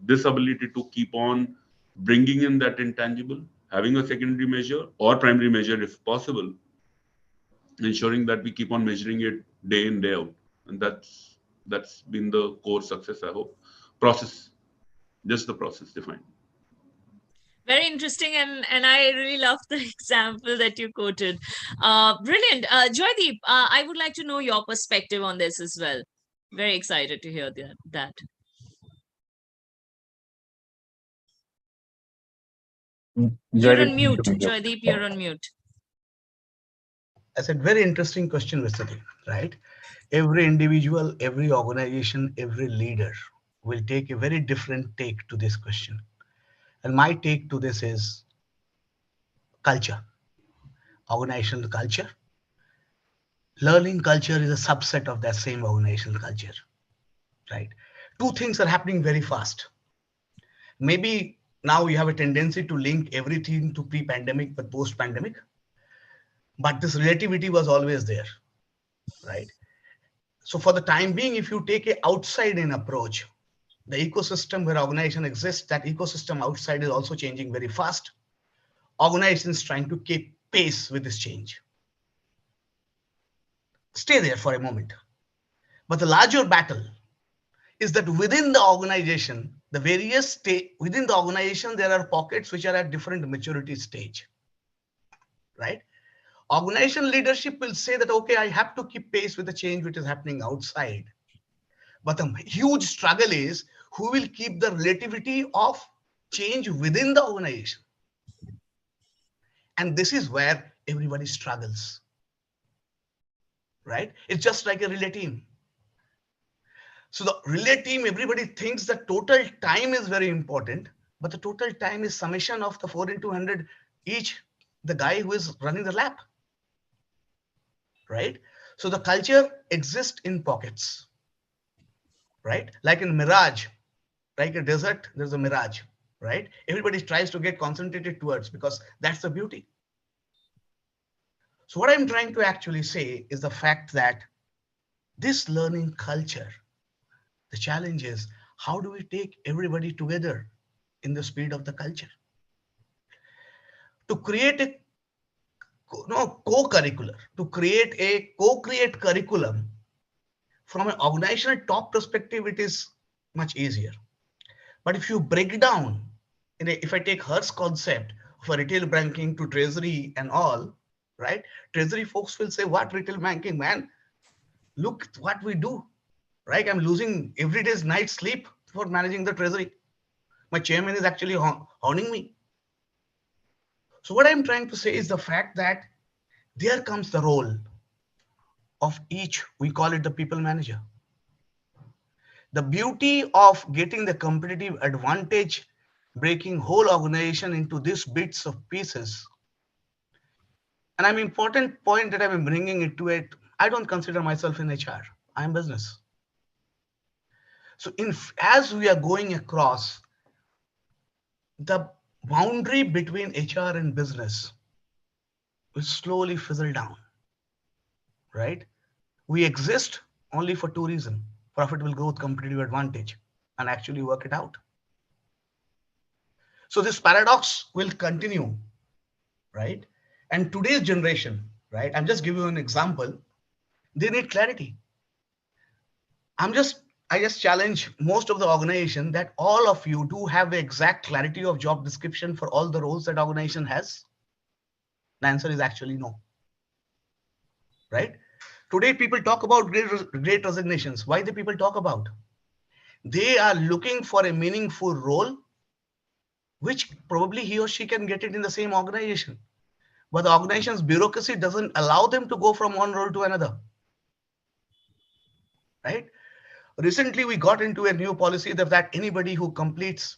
This ability to keep on bringing in that intangible, having a secondary measure or primary measure if possible, ensuring that we keep on measuring it day in day out, and that's been the core success. I hope process, just the process defined. Very interesting, and I really love the example that you quoted. Brilliant. Joydeep, I would like to know your perspective on this as well. Very excited to hear that. You're on mute, Joydeep, you're on mute. I said, very interesting question, Mr. Deep, right? Every individual, every organization, every leader will take a very different take to this question. And my take to this is culture, organizational culture. Learning culture is a subset of that same organizational culture, right? Two things are happening very fast. Maybe now we have a tendency to link everything to pre-pandemic but post-pandemic, but this relativity was always there, right? So for the time being, if you take a outside-in approach, the ecosystem where organization exists, that ecosystem outside is also changing very fast. Organizations trying to keep pace with this change. Stay there for a moment. But the larger battle is that within the organization, the various state within the organization, there are pockets which are at different maturity stage, right? Organization leadership will say that, okay, I have to keep pace with the change which is happening outside. But the huge struggle is who will keep the relativity of change within the organization. And this is where everybody struggles, right? It's just like a relay team. So the relay team, everybody thinks that total time is very important, but the total time is summation of the 4 into 100 each, the guy who is running the lap, right? So the culture exists in pockets, right? Like in mirage, like a desert, there's a mirage, right? Everybody tries to get concentrated towards because that's the beauty. So what I'm trying to actually say is the fact that this learning culture, the challenge is how do we take everybody together in the spirit of the culture to create a co-curricular, to create a co-create curriculum from an organizational top perspective, it is much easier. But if you break down, if I take Her's concept for retail banking to treasury and all, right? Treasury folks will say, what retail banking, man? Look what we do, right? I'm losing every day's night sleep for managing the treasury. My chairman is actually hounding me. So what I'm trying to say is the fact that there comes the role of each, we call it the people manager. The beauty of getting the competitive advantage, breaking whole organization into these bits of pieces. And an important point that I'm bringing it to it, I don't consider myself in HR, I'm business. So as we are going across, the boundary between HR and business will slowly fizzle down, right? We exist only for two reasons: profitable growth, competitive advantage, and actually work it out. So this paradox will continue, right? And today's generation, right? I'm just giving you an example. They need clarity. I just challenge most of the organization that all of you do have the exact clarity of job description for all the roles that organization has. The answer is actually no, right? Today, people talk about great resignations. Why do people talk about? They are looking for a meaningful role, which probably he or she can get it in the same organization. But the organization's bureaucracy doesn't allow them to go from one role to another, right? Recently, we got into a new policy that anybody who completes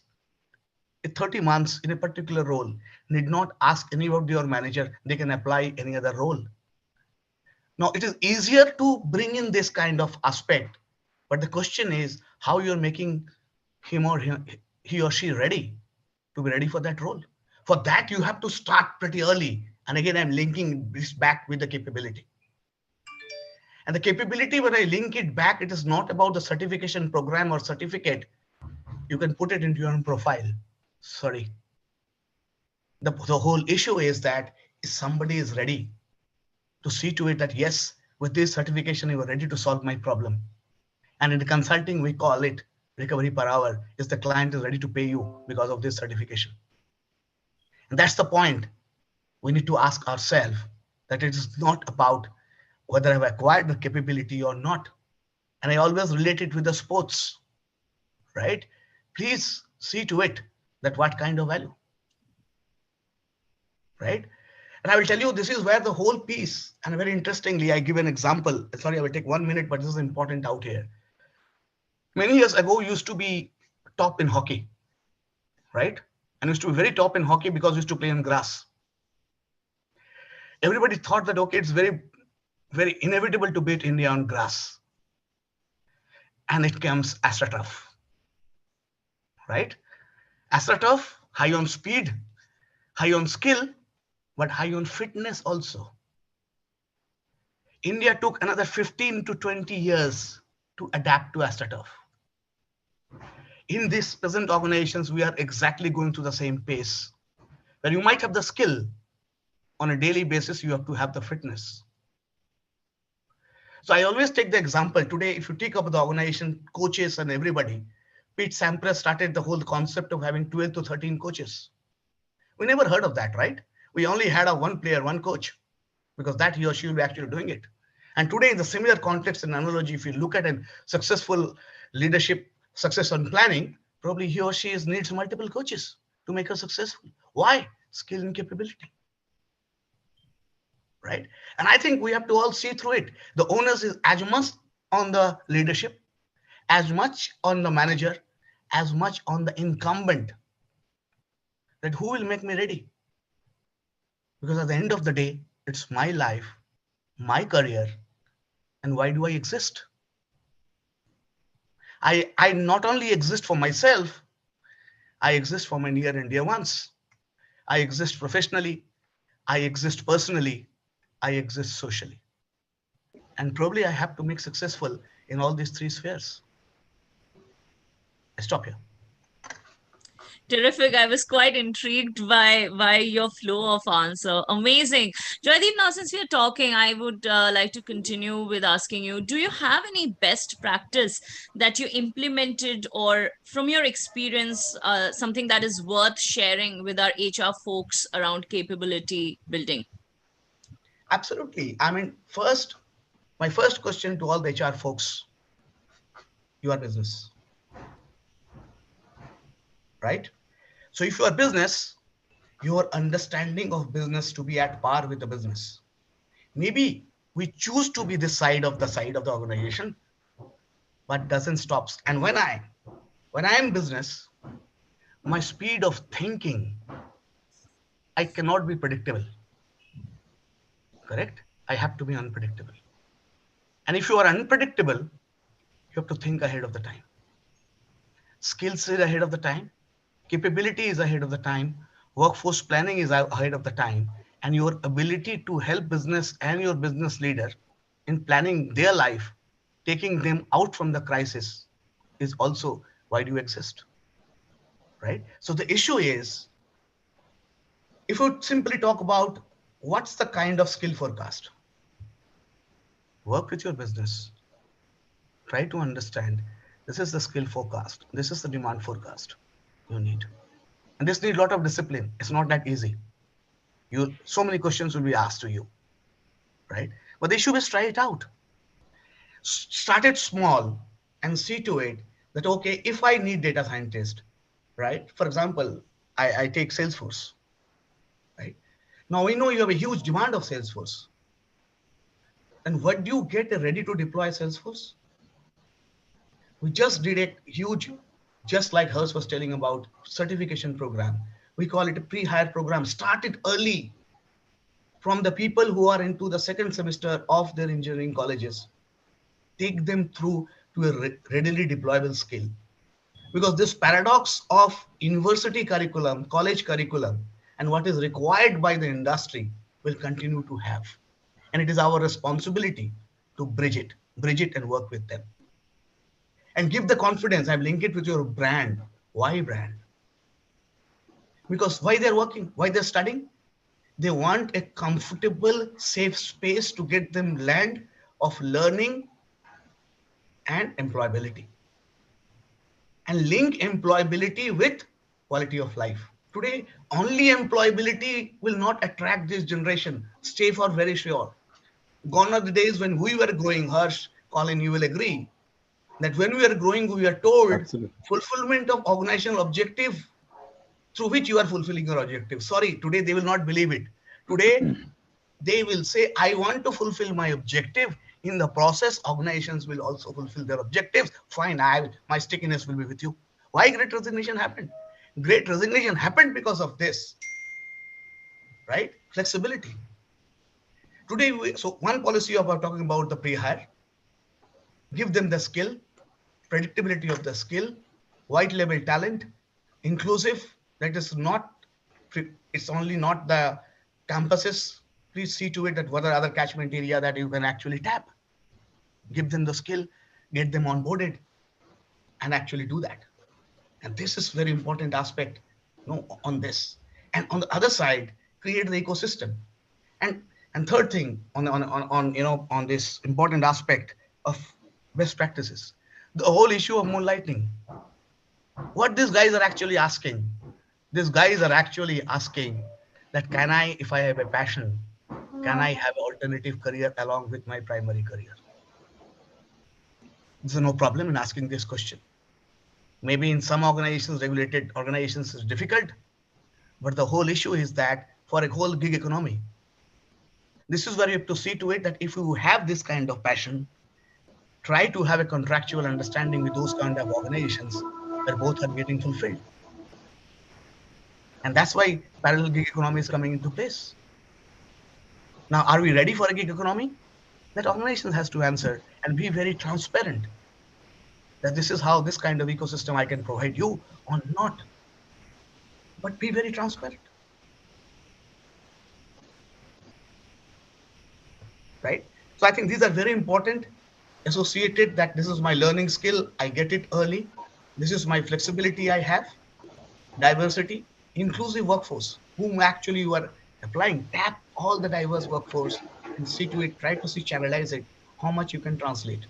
30 months in a particular role need not ask anybody or manager, they can apply any other role. Now, it is easier to bring in this kind of aspect, but the question is how you're making he or she ready to be ready for that role. For that, you have to start pretty early. And again, I'm linking this back with the capability. And the capability, when I link it back, it is not about the certification program or certificate. You can put it into your own profile. Sorry. The whole issue is that if somebody is ready to see to it that, yes, with this certification, you are ready to solve my problem. And in the consulting, we call it recovery per hour. Is the client is ready to pay you because of this certification. And that's the point. We need to ask ourselves that it is not about whether I've acquired the capability or not. And I always relate it with the sports, right? Please see to it that what kind of value, right? And I will tell you, this is where the whole piece, and very interestingly, I give an example. Sorry, I will take 1 minute, but this is important out here. Many years ago, used to be top in hockey, right? And used to be very top in hockey because we used to play on grass. Everybody thought that, okay, it's very, very inevitable to beat India on grass. And it comes AstroTurf, right? AstroTurf, high on speed, high on skill, but high on fitness also. India took another 15 to 20 years to adapt to AstroTurf. In these present organizations, we are exactly going through the same pace, where you might have the skill on a daily basis, you have to have the fitness. So I always take the example today, if you take up the organization, coaches and everybody, Pete Sampras started the whole concept of having 12 to 13 coaches. We never heard of that, right? We only had a one player, one coach, because that he or she will be actually doing it. And today in the similar context and analogy, if you look at a successful leadership, success on planning, probably he or she needs multiple coaches to make her successful. Why? Skill and capability. Right? And I think we have to all see through it. The onus is as much on the leadership, as much on the manager, as much on the incumbent, that who will make me ready? Because at the end of the day, it's my life, my career, and why do I exist? I not only exist for myself, I exist for my near and dear ones. I exist professionally, I exist personally, I exist socially. And probably I have to make successful in all these three spheres. I stop here. Terrific. I was quite intrigued by your flow of answer. Amazing. Joydeep, now since we are talking, I would like to continue with asking you, do you have any best practice that you implemented, or from your experience, something that is worth sharing with our HR folks around capability building? Absolutely. I mean, my first question to all the HR folks, you are business, right? So if you are business, your understanding of business to be at par with the business. Maybe we choose to be this side of the organization, but doesn't stop. And when I am business, my speed of thinking, I cannot be predictable. Correct? I have to be unpredictable. And if you are unpredictable, you have to think ahead of the time. Skills is ahead of the time. Capability is ahead of the time. Workforce planning is ahead of the time. And your ability to help business and your business leader in planning their life, taking them out from the crisis, is also why do you exist, right? So the issue is, if you simply talk about what's the kind of skill forecast, work with your business, try to understand this is the skill forecast, this is the demand forecast you need. And this needs a lot of discipline. It's not that easy. So many questions will be asked to you, right? But the issue is try it out. Start it small and see to it that, okay, if I need data scientist, right? For example, I take Salesforce, right? Now we know you have a huge demand of Salesforce. And what do you get ready to deploy Salesforce? We just did a huge, just like Hers was telling about, certification program. We call it a pre-hire program. Started early from the people who are into the second semester of their engineering colleges. Take them through to a readily deployable skill. Because this paradox of university curriculum, college curriculum, and what is required by the industry will continue to have. And it is our responsibility to bridge it and work with them. And give the confidence. I've linked it with your brand. Why brand? Because why they're working, why they're studying? They want a comfortable, safe space to get them land of learning and employability. And link employability with quality of life. Today, only employability will not attract this generation. Stay for very sure. Gone are the days when we were growing, Harsh, Colin, you will agree that when we are growing, we are told Absolutely. fulfillment of organizational objective through which you are fulfilling your objective. Sorry, today they will not believe it. Today, they will say, I want to fulfill my objective. In the process, organizations will also fulfill their objectives. Fine, my stickiness will be with you. Why great resignation happened? Great resignation happened because of this, right? Flexibility. Today, so one policy about talking about the pre-hire, give them the skill, predictability of the skill, white label talent, inclusive, that is not, it's only not the campuses. Please see to it that what are other catchment area that you can actually tap. Give them the skill, get them onboarded, and actually do that. And this is very important aspect, on this. And on the other side, create the ecosystem. And third thing on this important aspect of best practices, the whole issue of moonlighting. What these guys are actually asking, that can I, if I have a passion, can I have an alternative career along with my primary career? There's no problem in asking this question. Maybe in some organizations, regulated organizations, is difficult, but the whole issue is that for a whole gig economy, this is where you have to see to it that if you have this kind of passion, try to have a contractual understanding with those kind of organizations where both are getting fulfilled. And that's why parallel gig economy is coming into place. Now, are we ready for a gig economy? That organization has to answer and be very transparent that this is how this kind of ecosystem I can provide you or not, but be very transparent, right? So I think these are very important, associated that this is my learning skill, I get it early. This is my flexibility I have, diversity, inclusive workforce, whom actually you are applying, tap all the diverse workforce and see to it, try to see, channelize it, how much you can translate.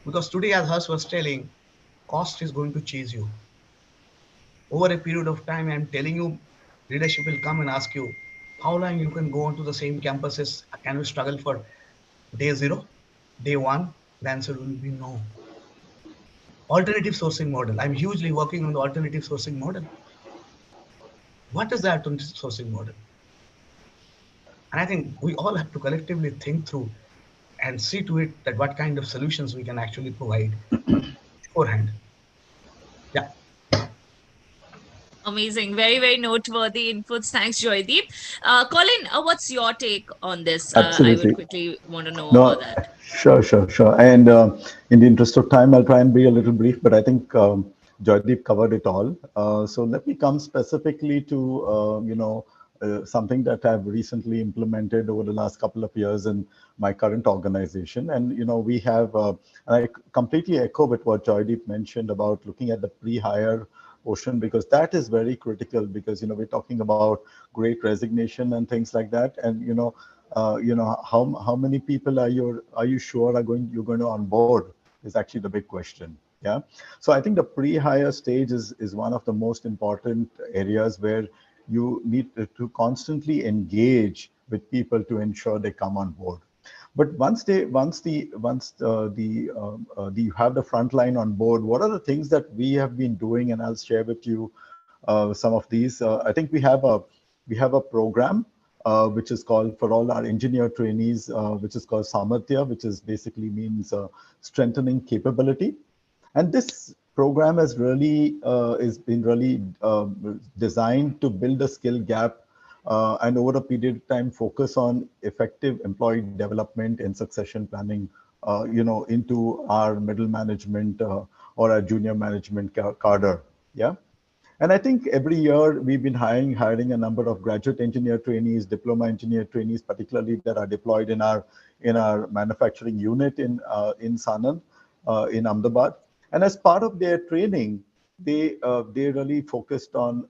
Because today, as Hers was telling, cost is going to chase you. Over a period of time, I'm telling you, leadership will come and ask you, how long you can go onto the same campuses? Can you struggle for day zero, day one? The answer will be no. Alternative sourcing model. I'm hugely working on the alternative sourcing model. What is the alternative sourcing model? And I think we all have to collectively think through and see to it that what kind of solutions we can actually provide beforehand. Yeah. Amazing. Very, very noteworthy inputs. Thanks, Joydeep. Colin, what's your take on this? I would Absolutely. quickly want to know about No, that. sure. And in the interest of time, I'll try and be a little brief, but I think Joydeep covered it all. So let me come specifically to, something that I've recently implemented over the last couple of years in my current organization. And, we have, and I completely echo with what Joydeep mentioned about looking at the pre-hire portion, because that is very critical, because, we're talking about great resignation and things like that. And, how many people are you sure you're going to onboard is actually the big question. Yeah. So I think the pre-hire stage is one of the most important areas where you need to constantly engage with people to ensure they come on board. But once you have the front line on board, what are the things that we have been doing? And I'll share with you some of these. I think we have a program which is called, for all our engineer trainees, which is called Samarthya, which is basically means strengthening capability. And this program is been really designed to build a skill gap and over a period of time focus on effective employee development and succession planning, into our middle management or our junior management cadre. Yeah. And I think every year we've been hiring a number of graduate engineer trainees, diploma engineer trainees, particularly that are deployed in our manufacturing unit in Sanand, in Ahmedabad. And as part of their training, they really focused on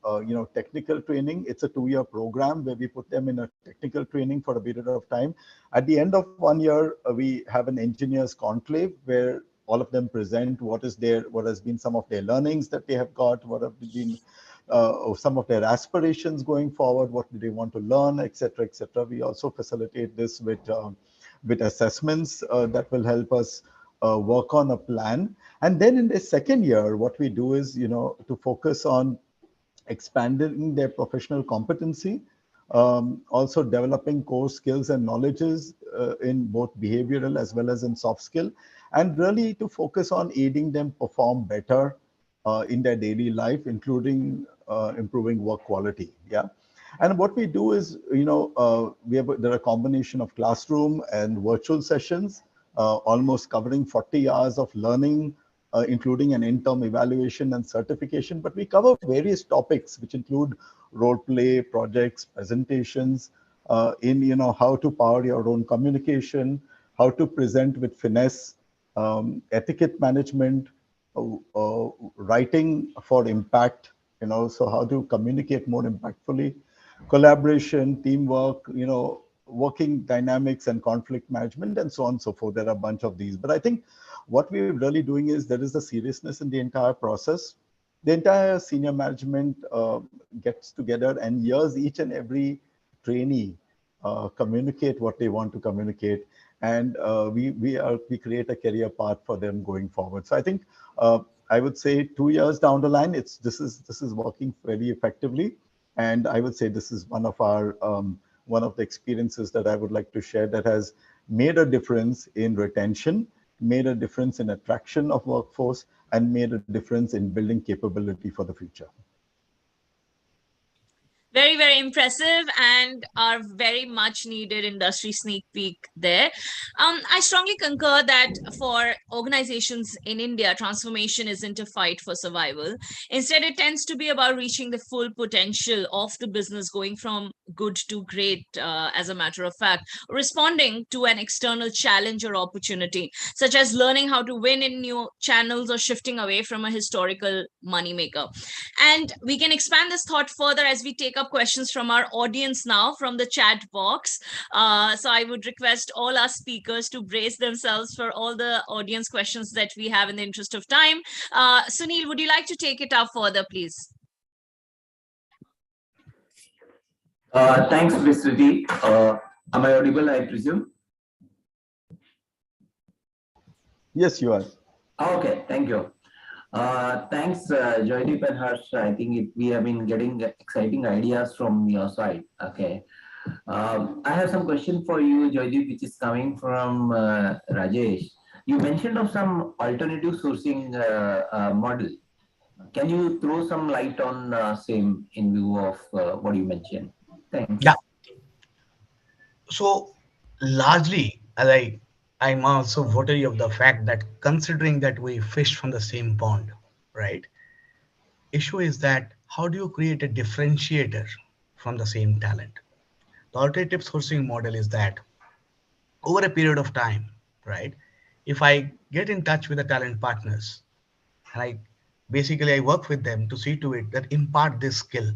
technical training. It's a 2-year program where we put them in a technical training for a period of time. At the end of 1 year, we have an engineers conclave where all of them present what has been some of their learnings that they have got, what have been some of their aspirations going forward, what do they want to learn, etc., etc. We also facilitate this with assessments that will help us work on a plan. And then in the second year, what we do is, to focus on expanding their professional competency, also developing core skills and knowledges in both behavioral as well as in soft skill, and really to focus on aiding them perform better in their daily life, including improving work quality. Yeah. And what we do is, there are a combination of classroom and virtual sessions, almost covering 40 hours of learning, including an in-term evaluation and certification. But we cover various topics, which include role play, projects, presentations, in how to power your own communication, how to present with finesse, etiquette management, writing for impact, so how to communicate more impactfully, collaboration, teamwork, working dynamics and conflict management, and so on and so forth. There are a bunch of these. But I think what we're really doing is there is a seriousness in the entire process. The entire senior management gets together and hears each and every trainee communicate what they want to communicate, and we create a career path for them going forward. So I think I would say 2 years down the line, this is working very effectively, and I would say this is one of the experiences that I would like to share that has made a difference in retention, made a difference in attraction of workforce, and made a difference in building capability for the future. Very, very impressive, and our very much needed industry sneak peek there. I strongly concur that for organizations in India, transformation isn't a fight for survival. Instead, it tends to be about reaching the full potential of the business, going from good to great, as a matter of fact, responding to an external challenge or opportunity, such as learning how to win in new channels or shifting away from a historical moneymaker. And we can expand this thought further as we take up questions from our audience now from the chat box. So I would request all our speakers to brace themselves for all the audience questions that we have in the interest of time. Sunil, would you like to take it up further, please? Thanks, Ms. Sriti. Am I audible, I presume? Yes, you are. Okay, thank you. Thanks, Joydeep and Harsh. I think we have been getting exciting ideas from your side. Okay. I have some question for you, Joydeep, which is coming from Rajesh. You mentioned of some alternative sourcing model. Can you throw some light on same in view of what you mentioned? Thanks. Yeah. So largely, as I'm also votary of the fact that considering that we fish from the same pond, right? Issue is that how do you create a differentiator from the same talent? The alternative sourcing model is that over a period of time, right? If I get in touch with the talent partners and I work with them to see to it that impart this skill,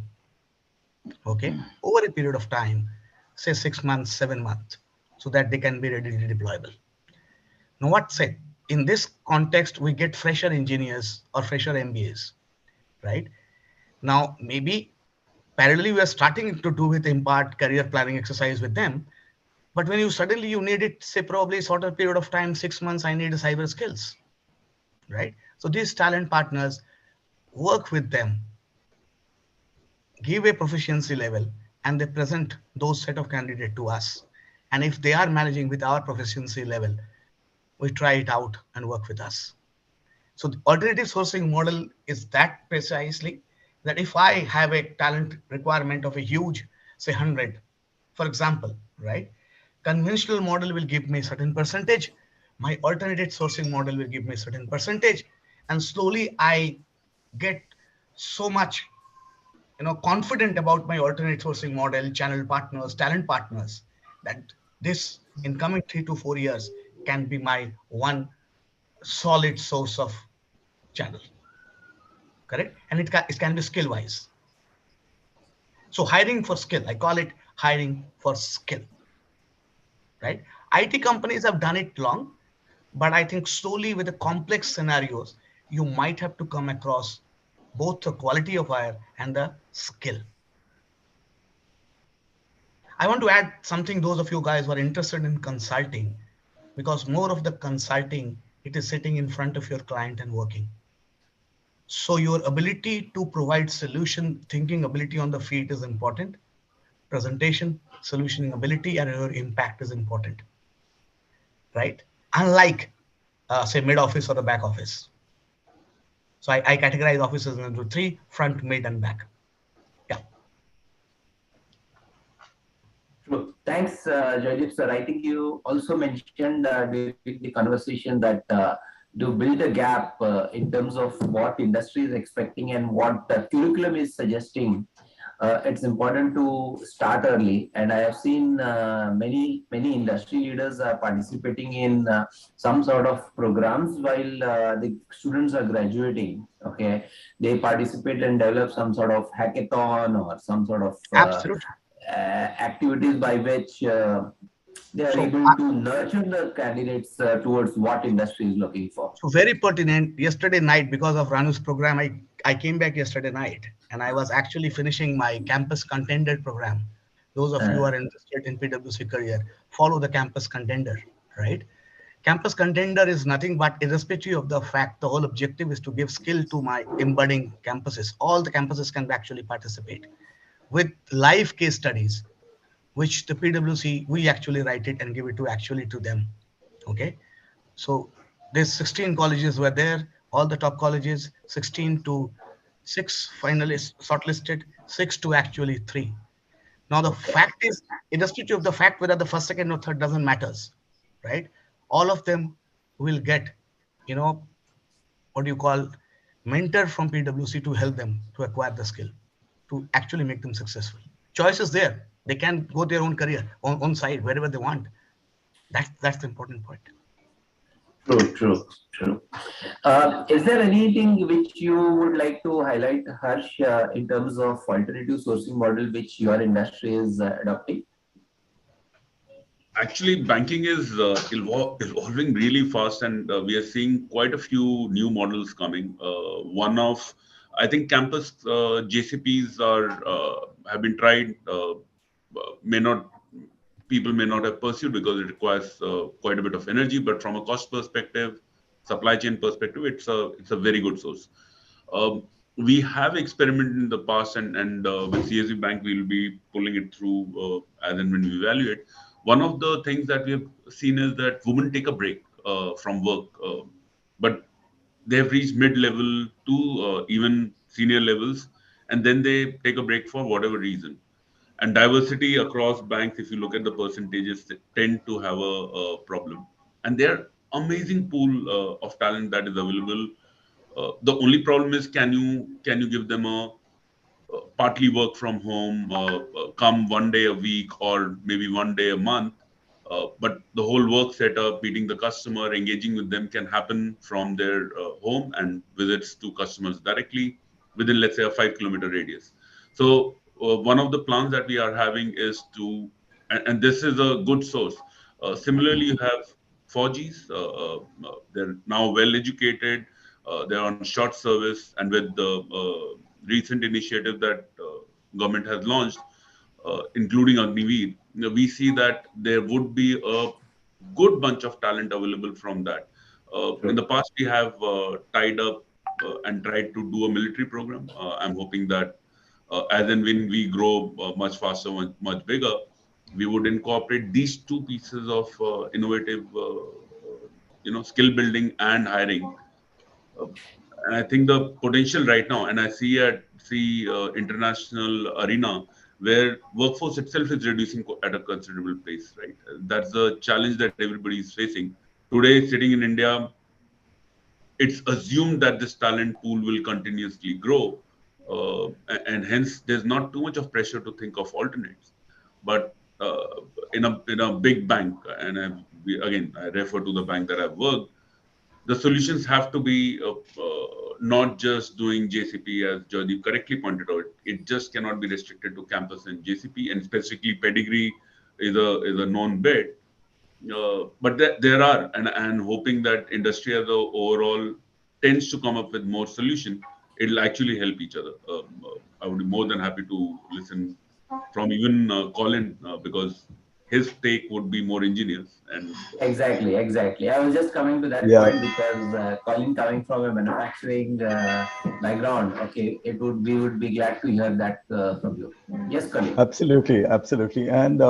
okay, over a period of time, say 6 months, 7 months, so that they can be readily deployable. Now, what said? In this context, we get fresher engineers or fresher MBAs, right? Now, maybe parallelly, we are starting to do with impart career planning exercise with them. But when you suddenly you need it, say probably shorter period of time, 6 months, I need cyber skills, right? So these talent partners work with them, give a proficiency level, and they present those set of candidates to us. And if they are managing with our proficiency level, we try it out and work with us. So the alternative sourcing model is that precisely that if I have a talent requirement of a huge, say 100, for example, right? Conventional model will give me a certain percentage. My alternative sourcing model will give me a certain percentage. And slowly I get so much confident about my alternate sourcing model, channel partners, talent partners, that this in coming 3 to 4 years can be my one solid source of channel, correct? And it can be skill wise. So hiring for skill, I call it hiring for skill, right? IT companies have done it long, but I think slowly with the complex scenarios, you might have to come across both the quality of hire and the skill. I want to add something, those of you guys who are interested in consulting, because more of the consulting, it is sitting in front of your client and working. So your ability to provide solution thinking ability on the field is important. Presentation, solutioning ability, and your impact is important, right? Unlike, say, mid office or the back office. So I categorize offices into three: front, mid, and back. Yeah. True. Thanks, Joydeep sir. I think you also mentioned during the conversation that to build a gap in terms of what industry is expecting and what the curriculum is suggesting, it's important to start early. And I have seen many industry leaders are participating in some sort of programs while the students are graduating. Okay, they participate and develop some sort of hackathon or some sort of Absolutely. activities by which they are So, able to nurture the candidates towards what industry is looking for. so very pertinent. Yesterday night, because of Ranu's program, I came back yesterday night and I was actually finishing my campus contender program. Those of you who Uh, are interested in PwC career, follow the campus contender, right? Campus contender is nothing but, irrespective of the fact, the whole objective is to give skill to my embedding campuses. All the campuses can actually participate with live case studies, which the PwC, we actually write it and give it to actually to them. Okay. So there's 16 colleges were there, all the top colleges, 16 to 6 finalists shortlisted, 6 to actually 3. Now the okay. fact is, irrespective of the fact whether the first, second, or third doesn't matters, right? All of them will get, you know, what do you call, mentor from PwC to help them to acquire the skill, to actually make them successful. Choice is there. They can go their own career on side wherever they want. That's the important point. True. Is there anything which you would like to highlight, Harsh, in terms of alternative sourcing model which your industry is adopting? Actually, banking is evolving really fast, and we are seeing quite a few new models coming. One of, I think, campus JCPs are have been tried. May not People may not have pursued because it requires quite a bit of energy, but from a cost perspective, supply chain perspective, it's a very good source. Um, we have experimented in the past, and with CSB Bank, we'll be pulling it through as and when we evaluate. One of the things that we have seen is that women take a break from work, but they have reached mid-level to even senior levels, and then they take a break for whatever reason. And diversity across banks, if you look at the percentages, they tend to have a problem. And there amazing pool of talent that is available. The only problem is, can you give them a partly work from home, come one day a week or maybe one day a month. But the whole work setup, meeting the customer, engaging with them can happen from their home, and visits to customers directly within, let's say, a 5 kilometer radius. So one of the plans that we are having is to, and this is a good source. Similarly, you have 4Gs. They're now well educated. They're on short service, and with the recent initiative that government has launched, including Agniveer, we see that there would be a good bunch of talent available from that. In the past, we have tied up and tried to do a military program. I'm hoping that as and when we grow much faster, much bigger, we would incorporate these two pieces of innovative, skill building and hiring. Uh, and I think the potential right now, and I see international arena where workforce itself is reducing at a considerable pace. Right, that's the challenge that everybody is facing today. Sitting in India, it's assumed that this talent pool will continuously grow, and hence there's not too much of pressure to think of alternates. But in a big bank, and again I refer to the bank that I've worked, the solutions have to be not just doing JCP, as Joydeep correctly pointed out. It just cannot be restricted to campus and JCP, and specifically pedigree is a known bit. But there are, and hoping that industry as a overall tends to come up with more solution. it'll actually help each other. I would be more than happy to listen from even Colin because his take would be more ingenious and Exactly, exactly. I was just coming to that Yeah, point because Colin coming from a manufacturing background, okay, it would we would be glad to hear that from you. Yes, Colin. absolutely, absolutely. And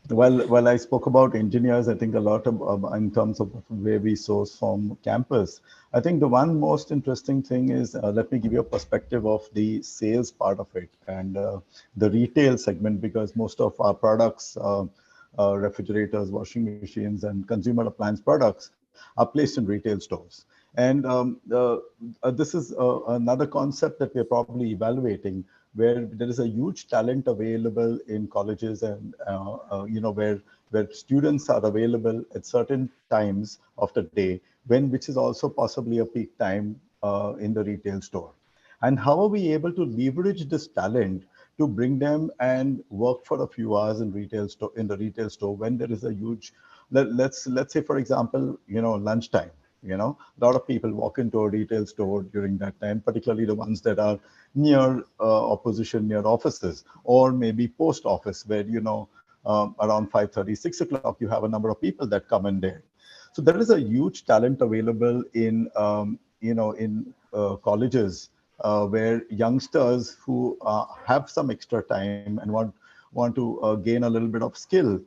while I spoke about engineers, I think a lot in terms of where we source from campus. I think the one most interesting thing is let me give you a perspective of the sales part of it and the retail segment, because most of our products, refrigerators, washing machines, and consumer appliance products are placed in retail stores. And this is another concept that we're probably evaluating, where there is a huge talent available in colleges and where students are available at certain times of the day, which is also possibly a peak time in the retail store. And how are we able to leverage this talent to bring them and work for a few hours in the retail store when there is a huge, let's say, for example, lunchtime. A lot of people walk into a retail store during that time, particularly the ones that are near opposition, near offices, or maybe post office, where around 5:30, 6 o'clock, you have a number of people that come in there. So there is a huge talent available in colleges, where youngsters who have some extra time and want to gain a little bit of skill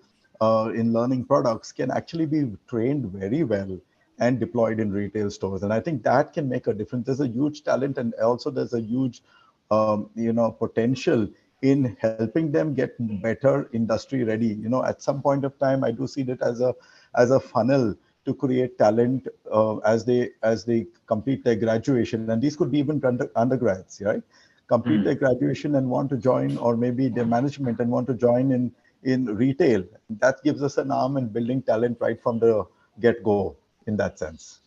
in learning products can actually be trained very well and deployed in retail stores. And I think that can make a difference. There's a huge talent, and also there's a huge potential in helping them get better industry ready. At some point of time, I do see that as a funnel to create talent as they complete their graduation. And these could be even undergrads, right? Complete their graduation and want to join, or maybe their management and want to join in retail. That gives us an arm in building talent right from the get-go in that sense.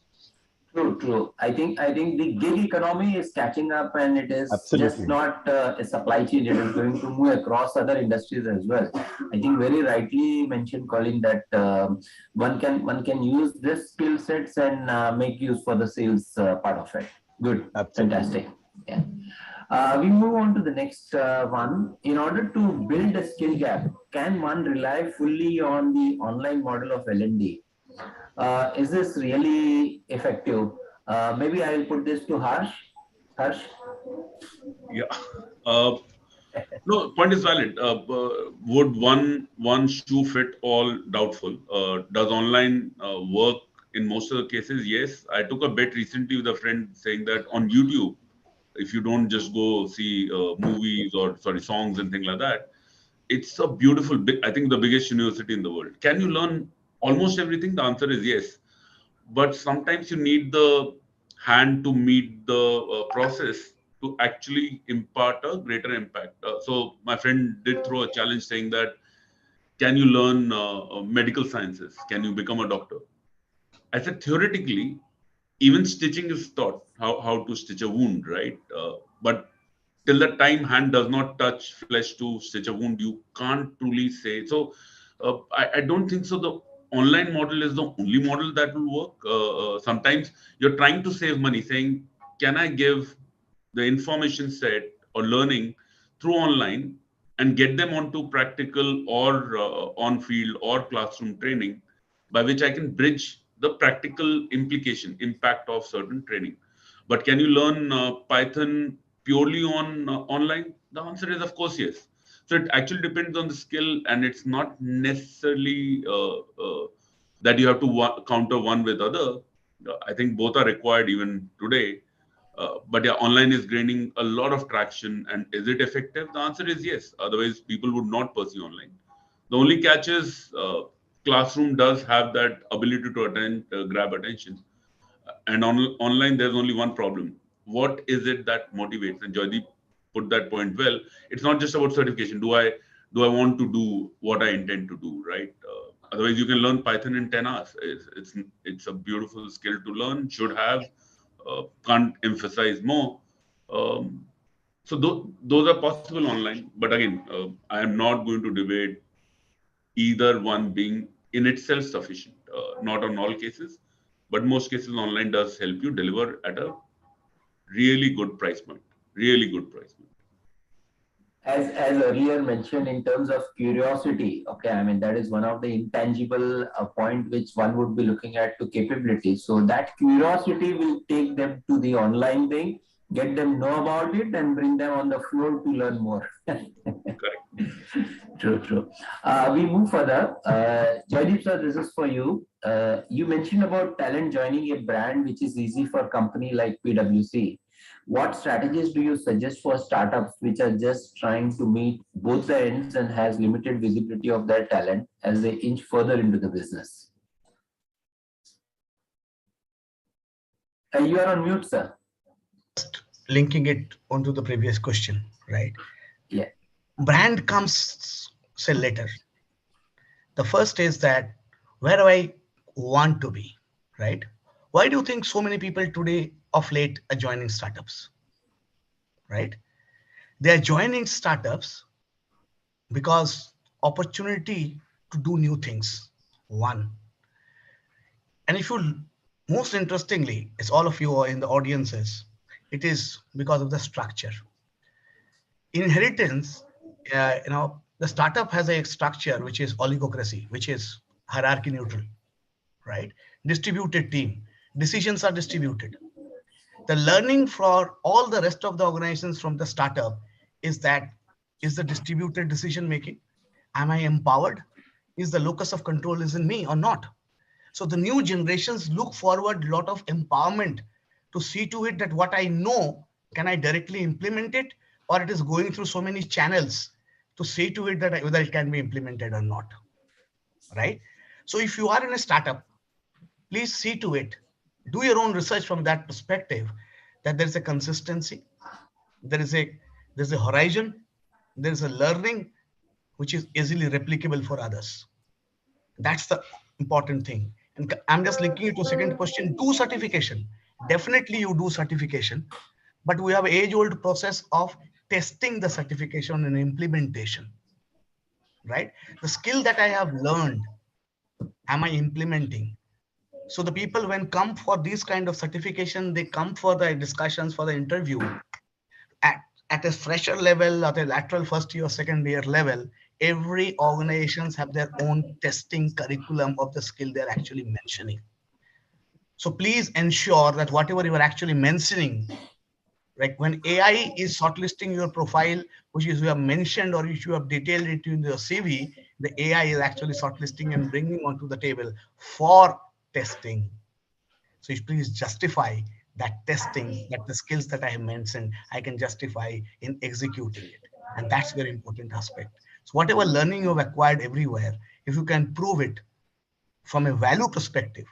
True, true. I think the gig economy is catching up, and it is just Absolutely. not a supply chain. It is going to move across other industries as well. I think very rightly mentioned, Colin, that one can use this skill sets and make use for the sales part of it. Good, Absolutely. fantastic. Yeah. We move on to the next one. In order to build a skill gap, can one rely fully on the online model of L&D? Is this really effective? Maybe I'll put this to Harsh. Harsh? yeah. Uh, no, point is valid. Would one shoe fit all? Doubtful. Does online work in most of the cases? Yes. I took a bet recently with a friend saying that on YouTube, if you don't just go see movies or sorry songs and things like that, it's a beautiful. I think the biggest university in the world. Can you learn almost everything? The answer is yes. But sometimes you need the hand to meet the process to actually impart a greater impact. So my friend did throw a challenge saying that, can you learn medical sciences? Can you become a doctor? I said theoretically, even stitching is taught how to stitch a wound, right? But till the time hand does not touch flesh to stitch a wound, you can't truly say. So I don't think so. The online model is the only model that will work. Sometimes you're trying to save money, saying, can I give the information set or learning through online and get them onto practical or on field or classroom training by which I can bridge the practical implication, impact of certain training. But can you learn Python purely on online? The answer is, of course, yes. So it actually depends on the skill, and it's not necessarily that you have to counter one with other. I think both are required even today. But yeah, online is gaining a lot of traction. And is it effective? The answer is yes. Otherwise, people would not pursue online. The only catch is classroom does have that ability to grab attention. And online, there's only one problem. What is it that motivates? And Joydeep put that point well. It's not just about certification. Do I want to do what I intend to do, right? Otherwise, you can learn Python in 10 hours. It's a beautiful skill to learn. Should have. Can't emphasize more. Um, so those are possible online. But again, I am not going to debate either one being in itself sufficient. Not on all cases, but most cases online does help you deliver at a really good price point. Really good price point. As earlier mentioned, in terms of curiosity, okay, I mean, that is one of the intangible point which one would be looking at to capability. So that curiosity will take them to the online thing, get them know about it, and bring them on the floor to learn more. Correct. True, true. We move further. Jaideep sir, this is for you. You mentioned about talent joining a brand which is easy for a company like PwC. What strategies do you suggest for startups which are just trying to meet both the ends and has limited visibility of their talent as they inch further into the business? You are on mute, sir. Just linking it onto the previous question, right? Yeah. Brand comes, say, later. The first is that where do I want to be, right? Why do you think so many people today of late are joining startups, right? They are joining startups because opportunity to do new things, one. And if you, most interestingly, as all of you are in the audiences, it is because of the structure. Inheritance, the startup has a structure which is oligocracy, which is hierarchy neutral, right? Distributed team. Decisions are distributed. The learning for all the rest of the organizations from the startup is that, is the distributed decision making? Am I empowered? Is the locus of control is in me or not? So the new generations look forward a lot of empowerment to see to it that what I know, can I directly implement it, or it is going through so many channels to see to it that whether it can be implemented or not, right? So if you are in a startup, please see to it, do your own research from that perspective, that there is a consistency, there is a horizon, there is a learning which is easily replicable for others. That's the important thing. And I'm just linking it to second question, do certification. Definitely you do certification, but we have age-old process of testing the certification and implementation, right? The skill that I have learned, am I implementing? So the people when come for these kind of certification, they come for the discussions, for the interview at, at a fresher level, at a lateral first year, second year level. Every organizations have their own testing curriculum of the skill they're actually mentioning. So please ensure that whatever you are actually mentioning, like when AI is shortlisting your profile, which is you have mentioned or which you have detailed it in your CV, the AI is actually shortlisting and bringing onto the table for testing. So you please justify that testing, that the skills that I have mentioned, I can justify in executing it. And that's very important aspect. So whatever learning you have acquired everywhere, if you can prove it from a value perspective,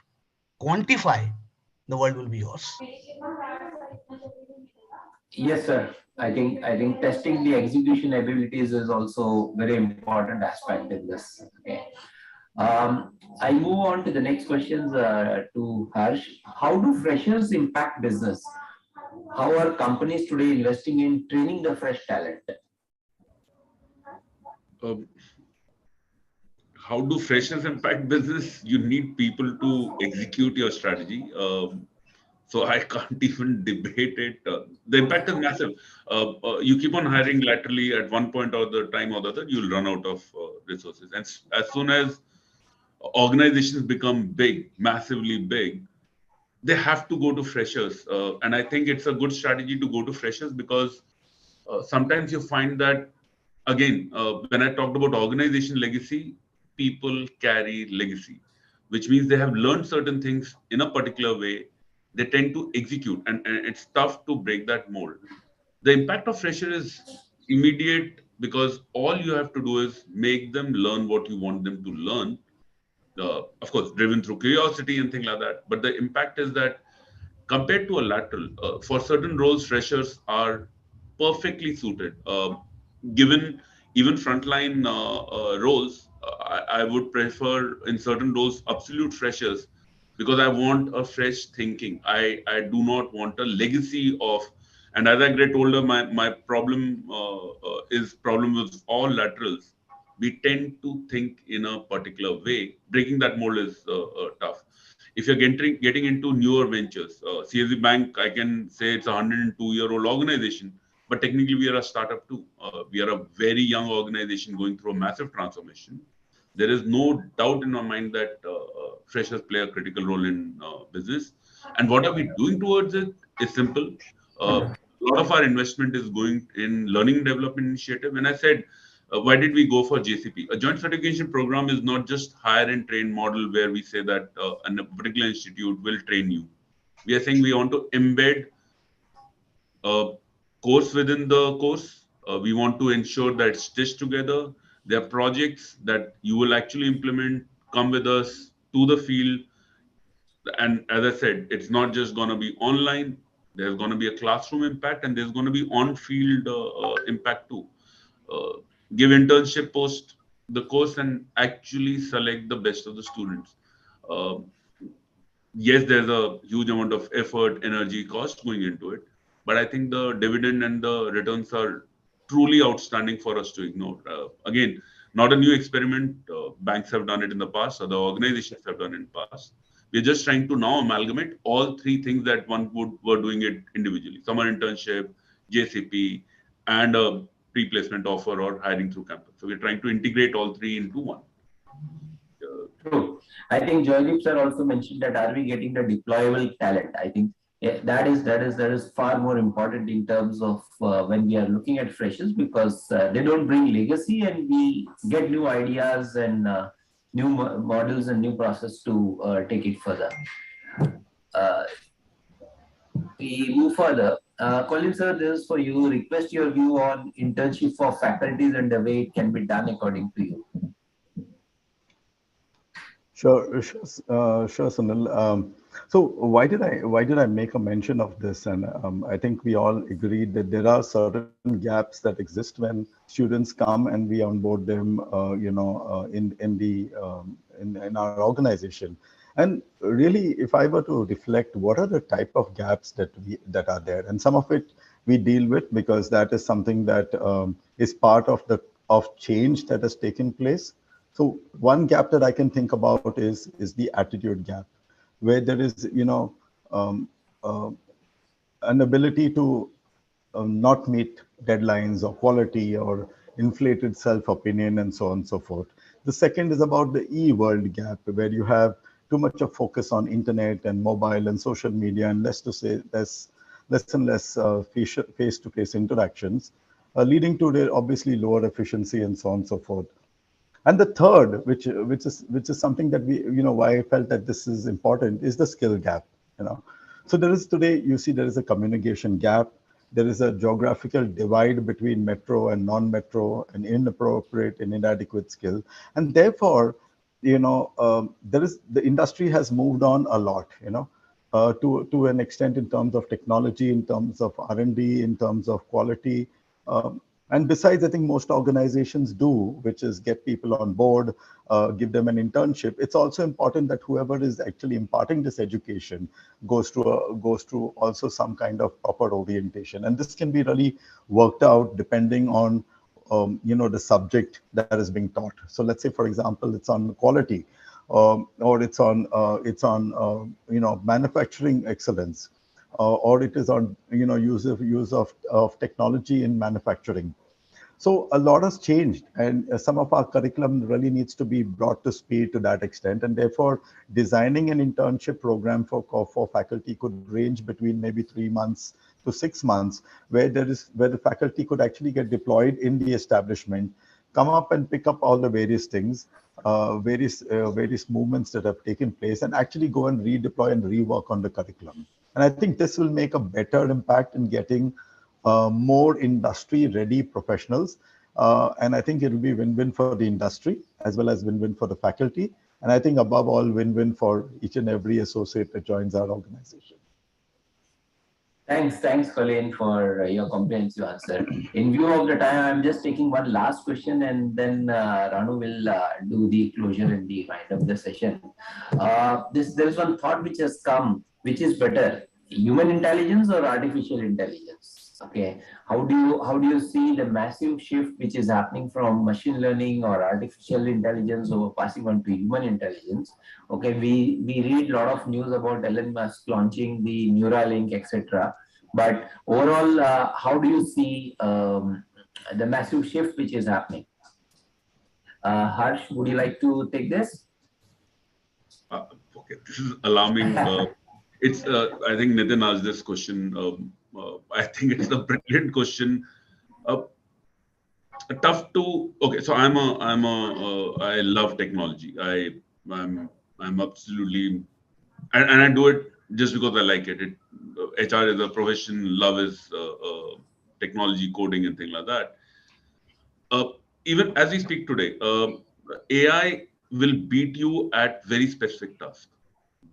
quantify, the world will be yours. Yes, sir. I think testing the execution abilities is also very important aspect in this. Okay. I move on to the next questions to Harsh. How do freshers impact business? How are companies today investing in training the fresh talent? Um, how do freshers impact business? You need people to execute your strategy. So I can't even debate it. The impact is massive. You keep on hiring laterally at one point or the time or the other, you'll run out of resources. And as soon as organizations become big, massively big, they have to go to freshers. And I think it's a good strategy to go to freshers because sometimes you find that, again, when I talked about organization legacy, people carry legacy, which means they have learned certain things in a particular way. They tend to execute, and it's tough to break that mold. The impact of fresher is immediate because all you have to do is make them learn what you want them to learn, of course, driven through curiosity and things like that. But the impact is that compared to a lateral, for certain roles, freshers are perfectly suited. Given even frontline roles, I would prefer in certain roles absolute freshers because I want a fresh thinking. I do not want a legacy of, and as I get older, my problem is problem with all laterals. We tend to think in a particular way. Breaking that mold is tough. If you're getting into newer ventures, CSB Bank, I can say it's a 102-year-old organization, but technically we are a startup too. We are a very young organization going through a massive transformation. There is no doubt in my mind that freshers play a critical role in business. And what are we doing towards it? It's simple. A lot of our investment is going in learning and development initiative. And I said, why did we go for JCP? A joint certification program is not just hire and train model where we say that a particular institute will train you. We are saying we want to embed a course within the course. We want to ensure that it's stitched together. There are projects that you will actually implement, come with us to the field. And as I said, it's not just going to be online. There's going to be a classroom impact, and there's going to be on-field impact too. Uh, Give internship post the course and actually select the best of the students. Uh, yes, there's a huge amount of effort, energy, cost going into it, but I think the dividend and the returns are truly outstanding for us to ignore. Again, not a new experiment. Banks have done it in the past, other organizations have done it in the past. We're just trying to now amalgamate all three things that one would were doing it individually: summer internship, JCP, and a pre-placement offer or hiring through campus. So we're trying to integrate all three into one. True. I think Joydeep sir also mentioned that are we getting the deployable talent? I think that is far more important in terms of when we are looking at freshers, because they don't bring legacy and we get new ideas and new models and new process to take it further. Uh, we move further. Colin sir, this is for you. Request your view on internship for faculties and the way it can be done according to you. Sure, Sunil. So why did I make a mention of this? And I think we all agreed that there are certain gaps that exist when students come and we onboard them, in our organization. And really, if I were to reflect, what are the type of gaps that are there? And some of it we deal with because that is something that is part of of change that has taken place. So one gap that I can think about is the attitude gap, where there is um, uh, an ability to not meet deadlines or quality or inflated self-opinion and so on and so forth. The second is about the e-world gap, where you have too much of focus on internet and mobile and social media, and less and less face-to-face interactions, leading to the obviously lower efficiency and so on and so forth. And the third, which is something that why I felt that this is important, is the skill gap. So there is today, you see, there is a communication gap. There is a geographical divide between metro and non-metro, and inappropriate and inadequate skill. And therefore, the industry has moved on a lot, to an extent in terms of technology, in terms of R&D, in terms of quality. And besides, I think most organizations do, which is get people on board, give them an internship. It's also important that whoever is actually imparting this education goes through also some kind of proper orientation. And this can be really worked out depending on the subject that is being taught. So let's say, for example, it's on quality, or it's on manufacturing excellence, or it is on use of technology in manufacturing. So a lot has changed, and some of our curriculum really needs to be brought to speed to that extent. And therefore, designing an internship program for faculty could range between maybe 3 months to 6 months, where the faculty could actually get deployed in the establishment, come up and pick up all the various things, various movements that have taken place, and actually go and redeploy and rework on the curriculum. And I think this will make a better impact in getting more industry-ready professionals. And I think it will be win-win for the industry as well as win-win for the faculty. And I think above all, win-win for each and every associate that joins our organization. Thanks, Colin, for your comprehensive answer. In view of the time, I'm just taking one last question, and then Ranu will do the closure and the wind of the session. There is one thought which has come, which is better, human intelligence or artificial intelligence? Okay, how do you see the massive shift which is happening from machine learning or artificial intelligence over passing on to human intelligence? Okay, we read a lot of news about Elon Musk launching the Neuralink, etc. But overall, how do you see the massive shift which is happening? Harsh, would you like to take this? Okay, this is alarming. It's I think Nitin asked this question. I think it's a brilliant question. Uh, Tough to. Okay, so I love technology. I'm absolutely, and I do it just because I like it. HR is a profession. Love is technology, coding, and things like that. Uh, Even as we speak today, AI will beat you at very specific tasks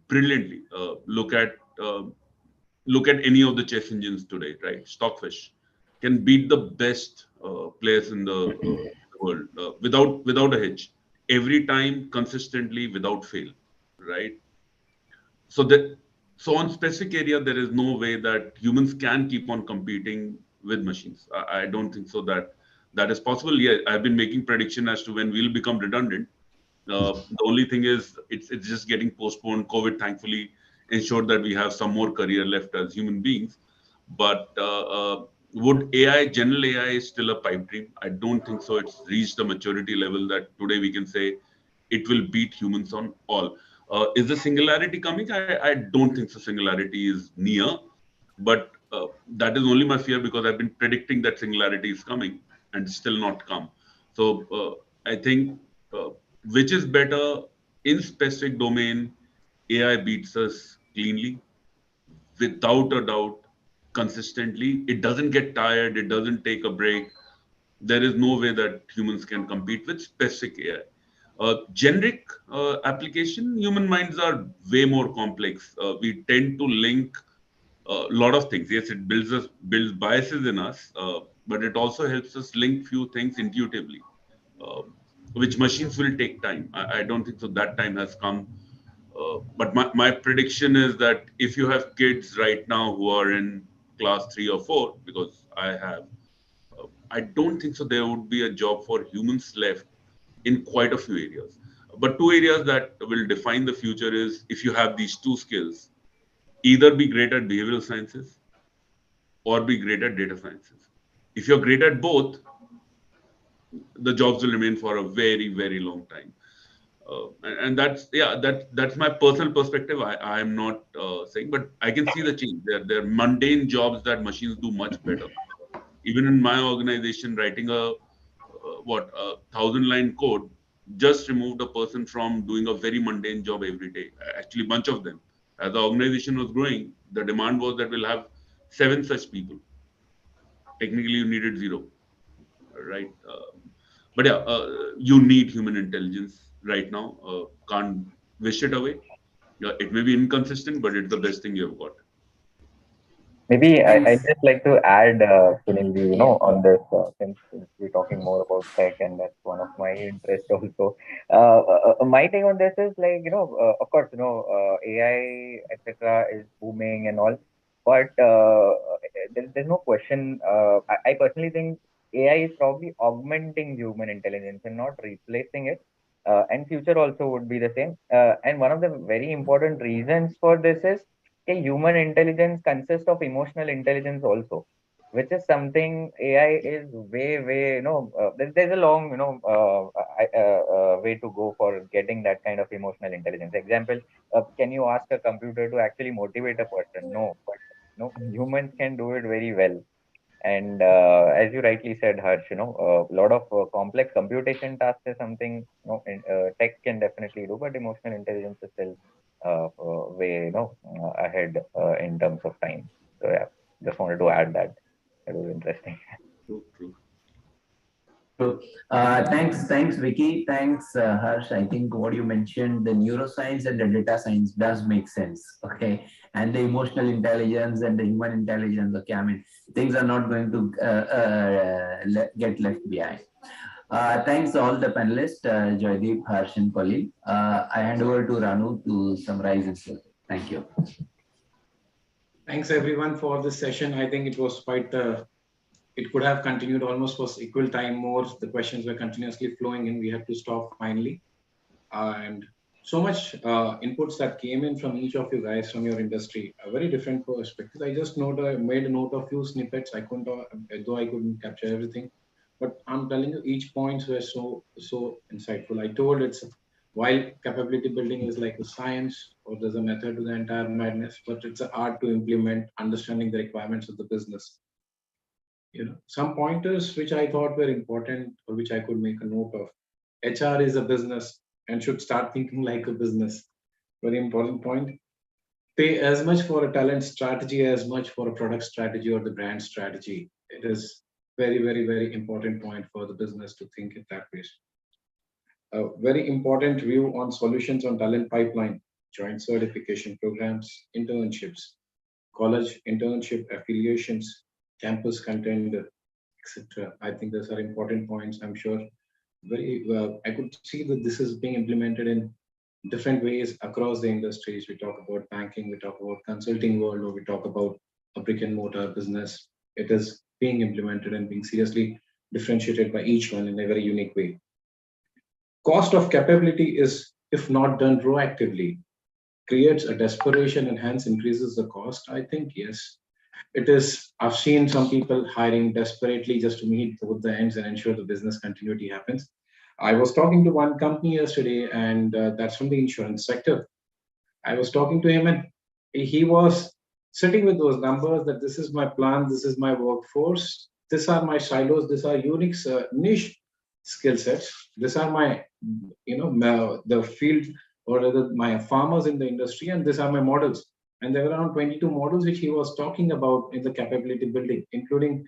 brilliantly. Uh, look at any of the chess engines today, right? Stockfish can beat the best players in the world without a hitch, every time, consistently, without fail, right? So that so on specific area, there is no way that humans can keep on competing with machines. I don't think so that is possible. Yeah, I've been making prediction as to when we'll become redundant. The only thing is it's just getting postponed. COVID thankfully ensured that we have some more career left as human beings. But would AI, general AI, is still a pipe dream? I don't think so. It's reached a maturity level that today we can say it will beat humans on all. Is the singularity coming? I don't think so. Singularity is near, but that is only my fear because I've been predicting that singularity is coming and still not come. So I think which is better in specific domain, AI beats us cleanly, without a doubt, consistently. It doesn't get tired. It doesn't take a break. There is no way that humans can compete with specific AI. Generic application, human minds are way more complex. We tend to link a lot of things. Yes, it builds biases in us, but it also helps us link few things intuitively, uh, which machines will take time. I don't think so. That time has come. But my prediction is that if you have kids right now who are in class 3 or 4, because I have, I don't think so there would be a job for humans left in quite a few areas. But two areas that will define the future is if you have these two skills, either be great at behavioral sciences or be great at data sciences. If you're great at both, the jobs will remain for a very, very long time. And that's that's my personal perspective. I am not saying, but I can see the change. There are mundane jobs that machines do much better. Even in my organization, writing a 1,000-line code just removed a person from doing a very mundane job every day. Actually, bunch of them. As the organization was growing, the demand was that we'll have 7 such people. Technically, you needed 0, right? But yeah, you need human intelligence right now. Can't wish it away. Yeah, it may be inconsistent, but it's the best thing you've got. Maybe I Thanks. just like to add, Sunil, on this, since we're talking more about tech, and that's one of my interests also. My thing on this is like, of course, AI, etc., is booming and all, but there's no question. I personally think AI is probably augmenting human intelligence and not replacing it. And future also would be the same. And one of the very important reasons for this is human intelligence consists of emotional intelligence also, which is something AI is way, there's a long, way to go for getting that kind of emotional intelligence. Example, can you ask a computer to actually motivate a person? No, but humans can do it very well. And as you rightly said, Harsh, a lot of complex computation tasks is something tech can definitely do, but emotional intelligence is still way ahead in terms of time. So yeah, just wanted to add that. It was interesting. True, true. True. Thanks, Vicky. Thanks, Harsh. I think what you mentioned, the neuroscience and the data science does make sense. Okay. And the emotional intelligence and the human intelligence. Okay. I mean, things are not going to get left behind. Thanks all the panelists, Joydeep, Harsh, and Colleen. I hand over to Ranu to summarize this. Thank you. Thanks everyone for this session. I think it was quite, it could have continued almost for equal time more. The questions were continuously flowing in. We had to stop finally. And so much inputs that came in from each of you guys from your industry, a very different perspective. I just made a note of few snippets. I couldn't, though I couldn't capture everything, but I'm telling you, each points were so insightful. I told it's while capability building is like a science or there's a method to the entire madness, but it's an art to implement, understanding the requirements of the business. Some pointers which I thought were important or which I could make a note of. HR is a business and should start thinking like a business. Very important point. Pay as much for a talent strategy as much for a product strategy or the brand strategy. It is very important point for the business to think it that way. A very important view on solutions on talent pipeline, joint certification programs, internships, college internship affiliations, campus content, etc. I think those are important points. I'm sure I could see that this is being implemented in different ways across the industries. We talk about banking, we talk about consulting world, or we talk about a brick and mortar business. It is being implemented and being seriously differentiated by each one in a very unique way. Cost of capability is, if not done proactively, creates a desperation and hence increases the cost. I think yes, it is. I've seen some people hiring desperately just to meet both the ends and ensure the business continuity happens. I was talking to one company yesterday, and that's from the insurance sector. I was talking to him, and he was sitting with those numbers that this is my plan, this is my workforce, these are my silos, these are unique niche skill sets, these are my, the field or rather my farmers in the industry, and these are my models. And there were around 22 models which he was talking about in the capability building, including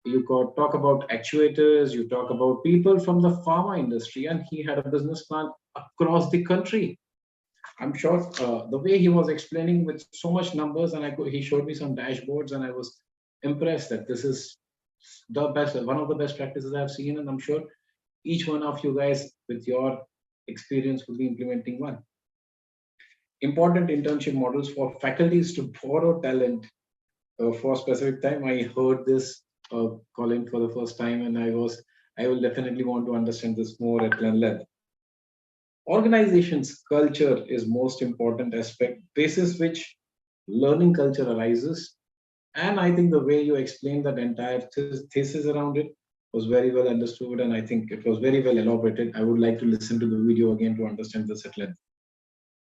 you could talk about actuators, you talk about people from the pharma industry, and he had a business plan across the country. I'm sure the way he was explaining with so much numbers, and he showed me some dashboards, and I was impressed that this is the best, one of the best practices I've seen, and I'm sure each one of you guys with your experience will be implementing one. Important internship models for faculties to borrow talent for specific time. I heard this calling for the first time, and I will definitely want to understand this more at length. Organization's culture is most important aspect, basis which learning culture arises. And I think the way you explained that entire thesis around it was very well understood, and I think it was very well elaborated. I would like to listen to the video again to understand this at length.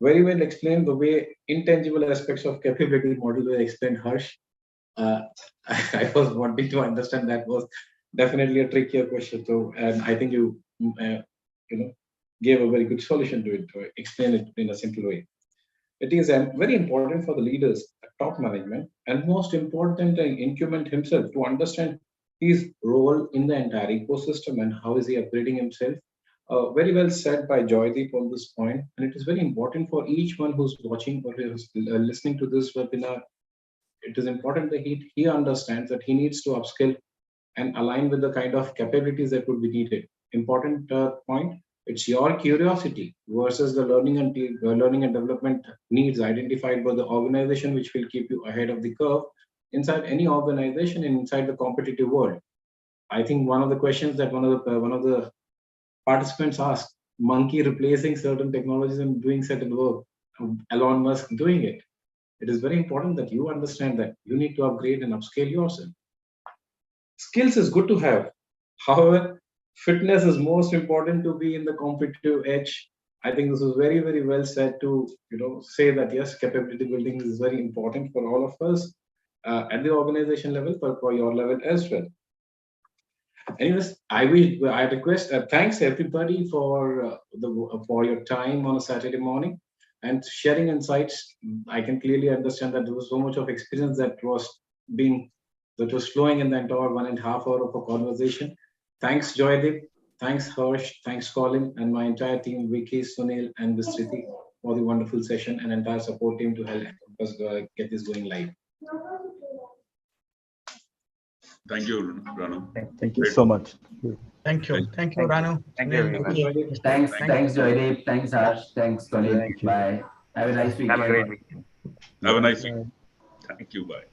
Very well explained the way intangible aspects of capability model were explained, Harsh. I was wanting to understand that was definitely a trickier question. So, and I think you, gave a very good solution to it, to explain it in a simple way. It is very important for the leaders, top management, and most important, an incumbent himself to understand his role in the entire ecosystem and how is he upgrading himself. Very well said by Joydeep on this point, and it is very important for each one who's watching or who's listening to this webinar. It is important that he understands that he needs to upskill and align with the kind of capabilities that would be needed. Important point. It's your curiosity versus the learning and development needs identified by the organization, which will keep you ahead of the curve inside any organization and inside the competitive world. I think one of the questions that one of the participants asked, monkey replacing certain technologies and doing certain work, Elon Musk doing it. It is very important that you understand that you need to upgrade and upscale yourself. Skills is good to have. However, fitness is most important to be in the competitive edge. I think this is very well said to say that yes, capability building is very important for all of us at the organization level, but for your level as well. Anyways, I request thanks everybody for your time on a Saturday morning and sharing insights. I can clearly understand that there was so much of experience that was flowing in the entire 1.5 hour of a conversation. Thanks, Joydeep. Thanks, Harsh. Thanks, Colin, and my entire team, Vicky, Sunil, and Vistriti, for the wonderful session and entire support team to help us get this going live. Thank you, Ranu. Thank you so much. Thank you, Ranu. Thank you, everyone. Thanks, Joydeep. Thanks, Harsh. Thanks, Colin. Bye. Have a nice weekend. Have a great weekend. Have a nice week. Thank you. Bye.